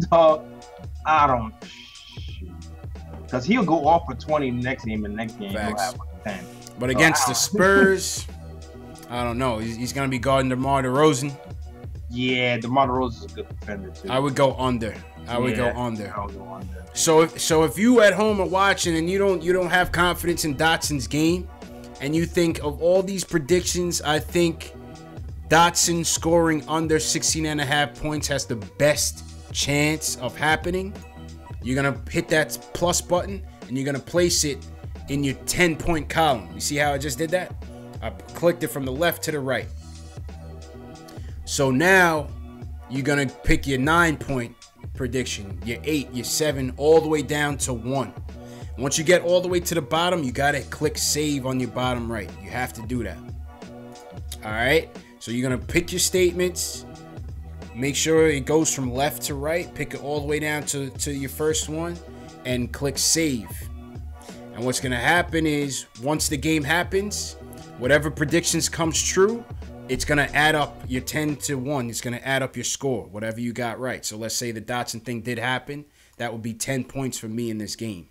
dog. I don't, because he'll go off for 20 next game, and next game Facts. he'll have like 10. But against the Spurs, I don't know. He's gonna be guarding DeMar DeRozan. Yeah, DeMar DeRozan is a good defender too. I would go under. I would go under. I'll go under. So if you at home are watching and you don't have confidence in Dotson's game, and you think of all these predictions, I think Dotson scoring under 16.5 points has the best chance of happening. You're gonna hit that plus button and you're gonna place it in your 10-point column. You see how I just did that? I clicked it from the left to the right. So now you're gonna pick your 9-point prediction, your 8, your 7, all the way down to 1. Once you get all the way to the bottom, you gotta click save on your bottom right. You have to do that. All right. So you're gonna pick your statements. Make sure it goes from left to right. Pick it all the way down to your first one and click save. And what's going to happen is once the game happens, whatever predictions comes true, it's going to add up your 10 to 1. It's going to add up your score, whatever you got right. So let's say the Dotson thing did happen. that would be 10 points for me in this game.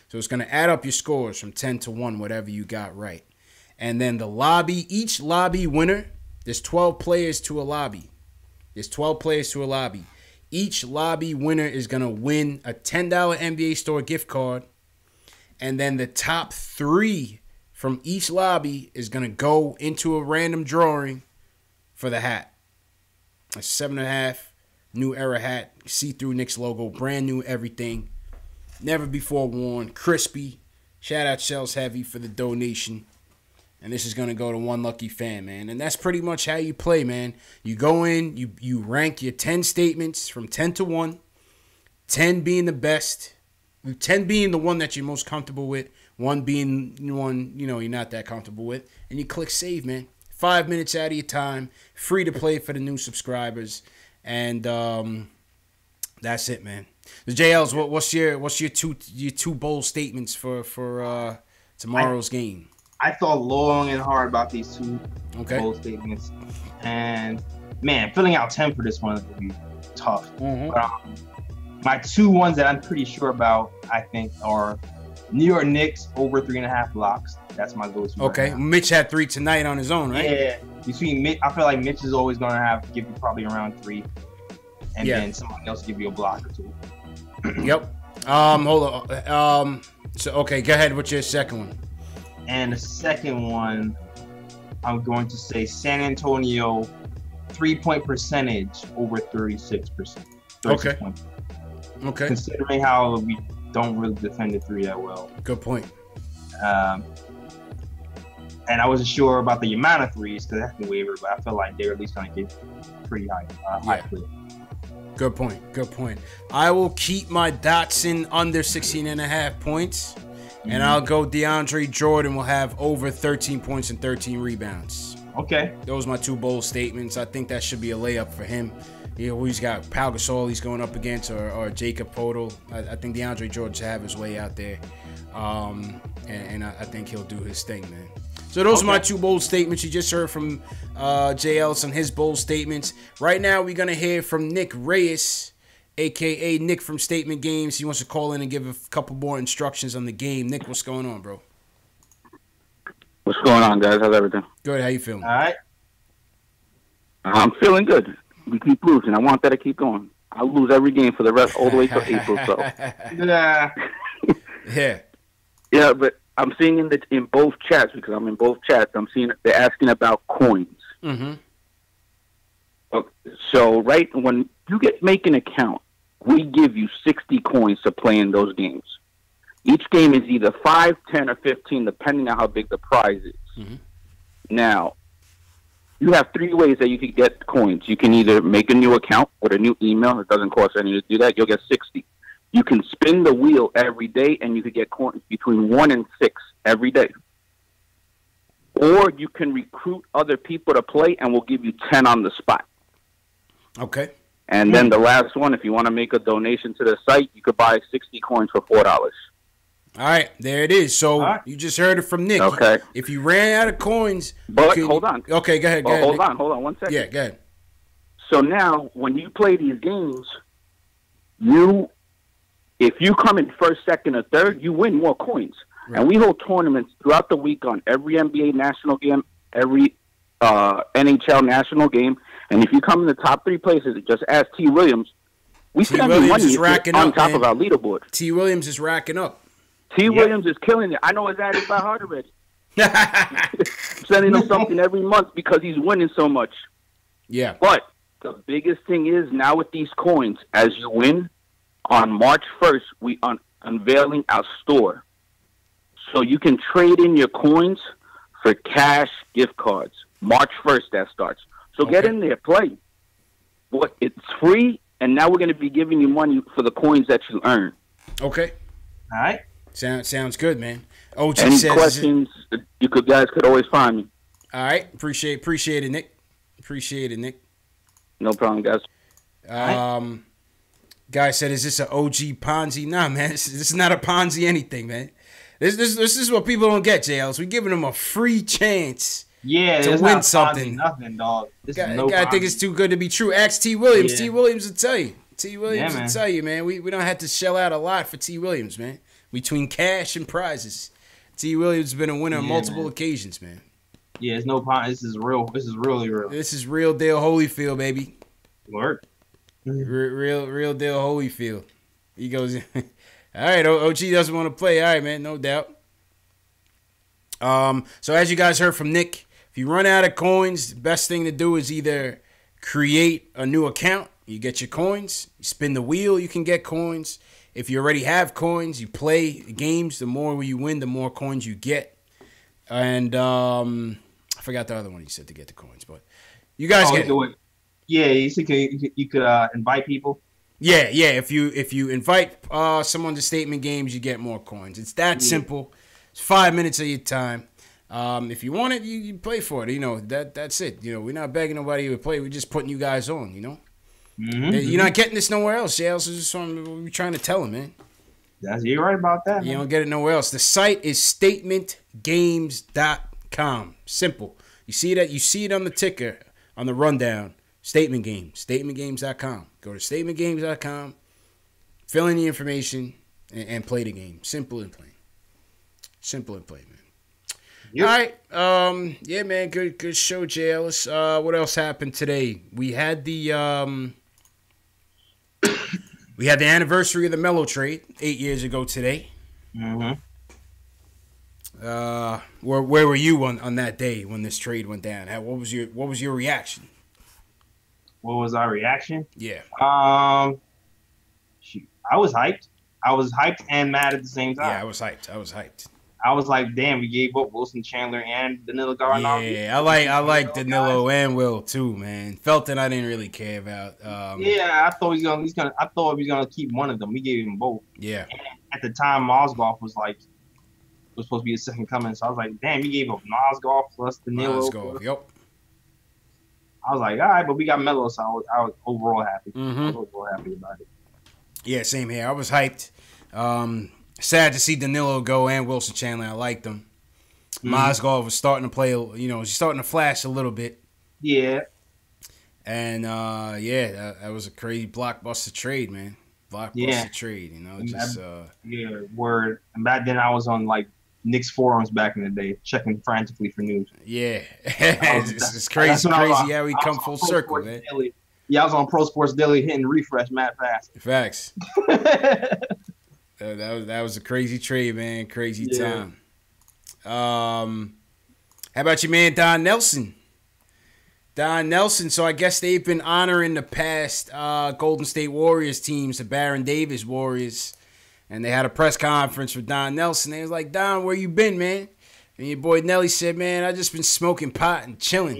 So it's going to add up your scores from 10 to 1, whatever you got right. And then the lobby, each lobby winner, there's 12 players to a lobby. Each lobby winner is going to win a $10 NBA Store gift card. And then the top 3 from each lobby is going to go into a random drawing for the hat. A 7.5 New Era hat, see-through Knicks logo, brand new everything. Never before worn, crispy. Shout out Shells Heavy for the donation. And this is going to go to one lucky fan, man. And that's pretty much how you play, man. You go in, you rank your 10 statements from 10 to 1. 10 being the best. 10 being the one that you're most comfortable with. 1 being one, you're not that comfortable with. And you click save, man. 5 minutes out of your time. Free to play for the new subscribers. And that's it, man. The JLs, what's your two bold statements for tomorrow's game? I thought long and hard about these two bold statements, and man, filling out 10 for this one would be tough. Mm-hmm. But, my 2 ones that I'm pretty sure about, I think, are New York Knicks over 3.5 blocks. That's my go-to. Okay, right. Mitch had 3 tonight on his own, right? Yeah. Between Mitch, I feel like Mitch is always gonna give you probably around 3, and then somebody else give you a block or 2. Yep. Hold on. So okay, go ahead with your second one. And the second one, I'm going to say San Antonio 3-point percentage over 36%. Okay. Okay. Considering how we don't really defend the 3 that well. Good point. And I wasn't sure about the amount of 3s because that's been wavered, but I feel like they're at least going to get pretty high clip. Good point. I will keep my Dotson under 16.5 points. And I'll go DeAndre Jordan will have over 13 points and 13 rebounds. Okay. Those are my 2 bold statements. I think that should be a layup for him. He's got Pau Gasol he's going up against or Jacob Poeltl. I think DeAndre Jordan should have his way out there. And I think he'll do his thing, man. So those are my 2 bold statements. You just heard from Jay Ellis on his bold statements. Right now we're going to hear from Nick Reyes, a.k.a. Nick from Statement Games. He wants to call in and give a couple more instructions on the game. Nick, what's going on, bro? What's going on, guys? How's everything? Good. How you feeling? All right. I'm feeling good. We keep losing. I want that to keep going. I'll lose every game for the rest all the way till April. So. Yeah. Yeah, but I'm seeing in both chats, because I'm in both chats, I'm seeing they're asking about coins. Mm-hmm. Okay, so when you make an account, we give you 60 coins to play in those games. Each game is either 5, 10, or 15, depending on how big the prize is. Mm-hmm. Now, you have 3 ways that you can get coins. You can either make a new account with a new email. It doesn't cost anything to do that. You'll get 60. You can spin the wheel every day, and you could get coins between 1 and 6 every day. Or you can recruit other people to play, and we'll give you 10 on the spot. Okay. And then the last one, if you want to make a donation to the site, you could buy 60 coins for $4. All right, there it is. So you just heard it from Nick. Okay. If you ran out of coins, but hold on. Okay, go ahead. Hold on 1 second. Yeah, go ahead. So now, when you play these games, if you come in first, second, or third, you win more coins. Right. And we hold tournaments throughout the week on every NBA national game, every NHL national game. And if you come in the top 3 places, just ask T. Williams. We spend money on top of our leaderboard. T. Williams is racking up. T. Williams is killing it. I know his ad is by heart already. I'm sending him something every month because he's winning so much. Yeah. But the biggest thing is now with these coins, as you win, on March 1st, we are unveiling our store. So you can trade in your coins for cash gift cards. March 1st, that starts. So get in there, play. It's free, and now we're going to be giving you money for the coins that you earn. Okay. All right. Sounds good, man. OG Any says, questions, you guys could always find me. All right. Appreciate it, Nick. Appreciate it, Nick. No problem, guys. Guy said, is this an OG Ponzi? Nah, man. This is not a Ponzi anything, man. This is what people don't get, JLs. We're giving them a free chance to win not something. Nothing, dog. Guy think it's too good to be true. Ask T. Williams. Yeah. T. Williams will tell you. T. Williams, Yeah, I man. tell you, man, we don't have to shell out a lot for T. Williams, man. Between cash and prizes, T. Williams has been a winner on multiple occasions, man. Yeah, it's no point. This is real. This is really real. This is real deal Holyfield, baby. Work. Real deal Holyfield. He goes, all right, OG doesn't want to play. All right, man, no doubt. So as you guys heard from Nick, if you run out of coins, the best thing to do is either create a new account. You get your coins. You spin the wheel, you can get coins. If you already have coins, you play games. The more you win, the more coins you get. And I forgot the other one you said to get the coins, but you guys get it. Yeah, you said you could invite people. Yeah. If you invite someone to statement games, you get more coins. It's that simple. It's 5 minutes of your time. If you want it, you play for it. You know that's it. You know, we're not begging nobody to play. We're just putting you guys on. You know, you're not getting this nowhere else. Yeah, this is something we're trying to tell them, man. You're right about that. You don't get it nowhere else. The site is statementgames.com. Simple. You see that? You see it on the ticker, on the rundown. Statement Games. Statementgames.com. Go to statementgames.com. Fill in the information and play the game. Simple and plain. Simple and plain, man. Yep. All right. Yeah, man. Good show, Jay Ellis. What else happened today? We had the anniversary of the Melo trade 8 years ago today. Where were you on that day when this trade went down? What was your reaction? What was our reaction? Yeah. Shoot, I was hyped. I was hyped and mad at the same time. Yeah, I was hyped. I was like, damn, we gave up Wilson Chandler and Danilo Gallinari. Yeah, I like Danilo and Will too, man. Felton, I didn't really care about. Yeah, I thought he was gonna keep one of them. We gave him both. Yeah. And at the time, Mozgov was supposed to be a second coming. So I was like, damn, we gave up Mozgov plus Danilo. Yep. I was like, all right, but we got Melo, so I was overall happy. I was overall happy about it. Yeah, same here. I was hyped. Sad to see Danilo go and Wilson Chandler. I liked them. Mozgov was starting to play, he's starting to flash a little bit. Yeah. And, that was a crazy blockbuster trade, man. Trade, Yeah, word. And back then I was on, Knicks forums back in the day, checking frantically for news. Yeah. It's crazy how we come full circle, man. Daily. Yeah, I was on Pro Sports Daily hitting refresh mad fast. Facts. That was a crazy trade, man. Crazy time. How about your man Don Nelson? So I guess they've been honoring the past Golden State Warriors teams, the Baron Davis Warriors, and they had a press conference with Don Nelson. They was like, Don, where you been, man? And your boy Nelly said, man, I just been smoking pot and chilling.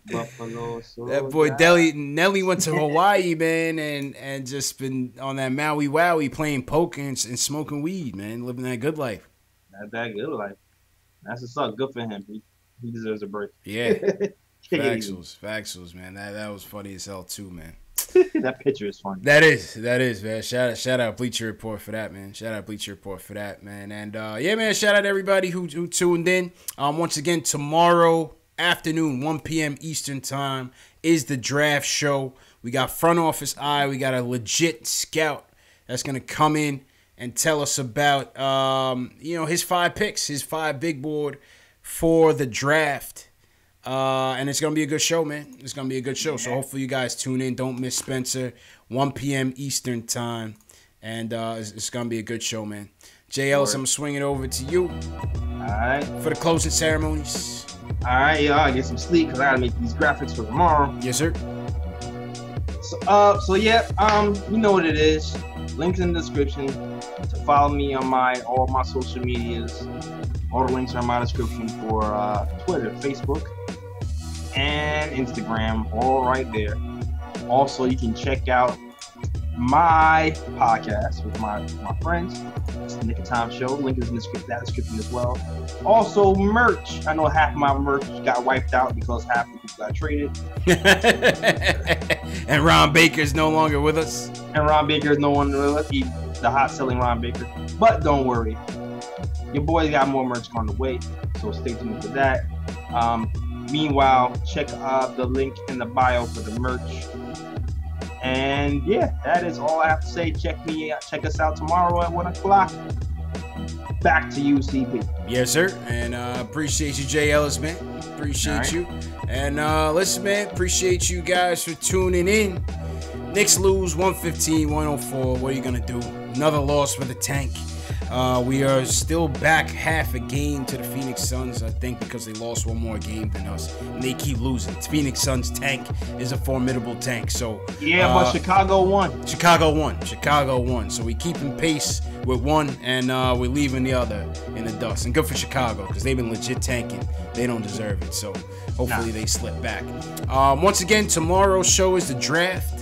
That boy Nelly went to Hawaii, man, and just been on that Maui Wowie playing poker and smoking weed, man, living that good life. That good life. That's what's up. Good for him. He deserves a break. Yeah. Factuals, man. That was funny as hell too, man. That picture is funny. That is, man. Shout out Bleacher Report for that, man. And man, shout out everybody who tuned in. Once again, tomorrow afternoon, 1 p.m. Eastern time is the draft show. We got Front Office Eye. We got a legit scout that's gonna come in and tell us about his 5 picks, his 5 big board for the draft. And it's going to be a good show, man. It's going to be a good show. So hopefully you guys tune in. Don't miss Spencer. 1 p.m. Eastern time. And it's going to be a good show, man. Jay Ellis, I'm going to swing it over to you. All right. For the closing ceremonies. All right, y'all. I get some sleep because I got to make these graphics for tomorrow. Yes, sir. So you know what it is. Links in the description to follow me on all my social medias. All the links are in my description for Twitter, Facebook, and Instagram, all right there. Also, you can check out my podcast with my friends. It's the Nick of Time Show. Link is in that description as well. Also, merch. I know half of my merch got wiped out because half the people got traded. And Ron Baker's no longer with us. The hot-selling Ron Baker. But don't worry. Your boys got more merch on the way, so stay tuned for that. Meanwhile, check the link in the bio for the merch. And yeah, that is all I have to say. Check us out tomorrow at 1 o'clock. Back to you, CP. Yes, sir. And appreciate you, Jay Ellis, man. Appreciate you. And listen, man, appreciate you guys for tuning in. Knicks lose 115-104. What are you going to do? Another loss for the tank. We are still back half a game to the Phoenix Suns, I think, because they lost one more game than us. And they keep losing. Phoenix Suns tank is a formidable tank. So yeah, but Chicago won. Chicago won. So we keeping pace with one, and we're leaving the other in the dust. And good for Chicago, because they've been legit tanking. They don't deserve it. So hopefully they slip back. Once again, tomorrow's show is the draft.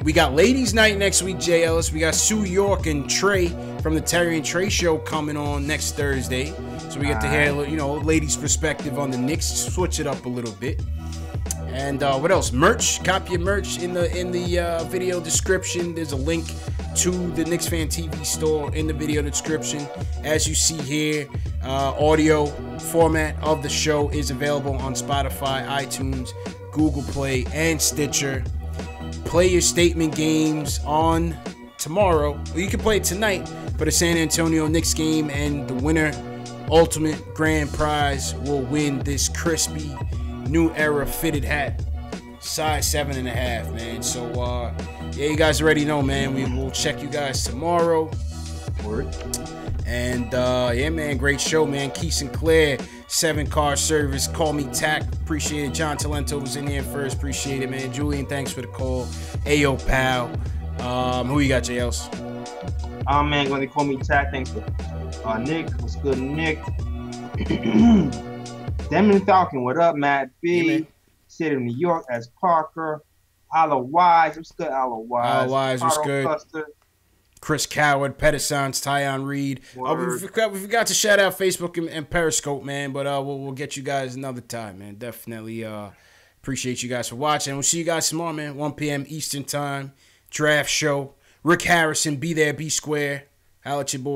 We got Ladies Night next week, Jay Ellis. We got Sue York and Trey from the Terry and Trey Show coming on next Thursday. So we get to hear, ladies' perspective on the Knicks, switch it up a little bit. And what else? Merch. Copy your merch in the video description. There's a link to the Knicks Fan TV store in the video description. As you see here, audio format of the show is available on Spotify, iTunes, Google Play, and Stitcher. Play your statement games on tomorrow. Well, you can play it tonight for the San Antonio Knicks game, and the winner, ultimate grand prize, will win this crispy new era fitted hat, size 7.5, man. So yeah, you guys already know, man. We will check you guys tomorrow. Word. And yeah, man, great show, man. Keith Sinclair, 7-car service. Call me Tack. Appreciate it. John Talento was in there first. Appreciate it, man. Julian, thanks for the call. Ayo, pal. Who you got, JLs? Man, when they call me Tack, thanks for Nick. What's good, Nick? Demon Falcon, what up, Matt B? Yeah, City of New York as Parker. Ala Wise, what's good, Ala Wise? Ala Wise, what's good? Custer. Chris Coward, Pedisons, Tyon Reed. We forgot to shout out Facebook and Periscope, man, but we'll get you guys another time, man. Definitely appreciate you guys for watching. We'll see you guys tomorrow, man. 1 p.m. Eastern Time. Draft show. Rick Harrison, be there, be square. Holla at your boy.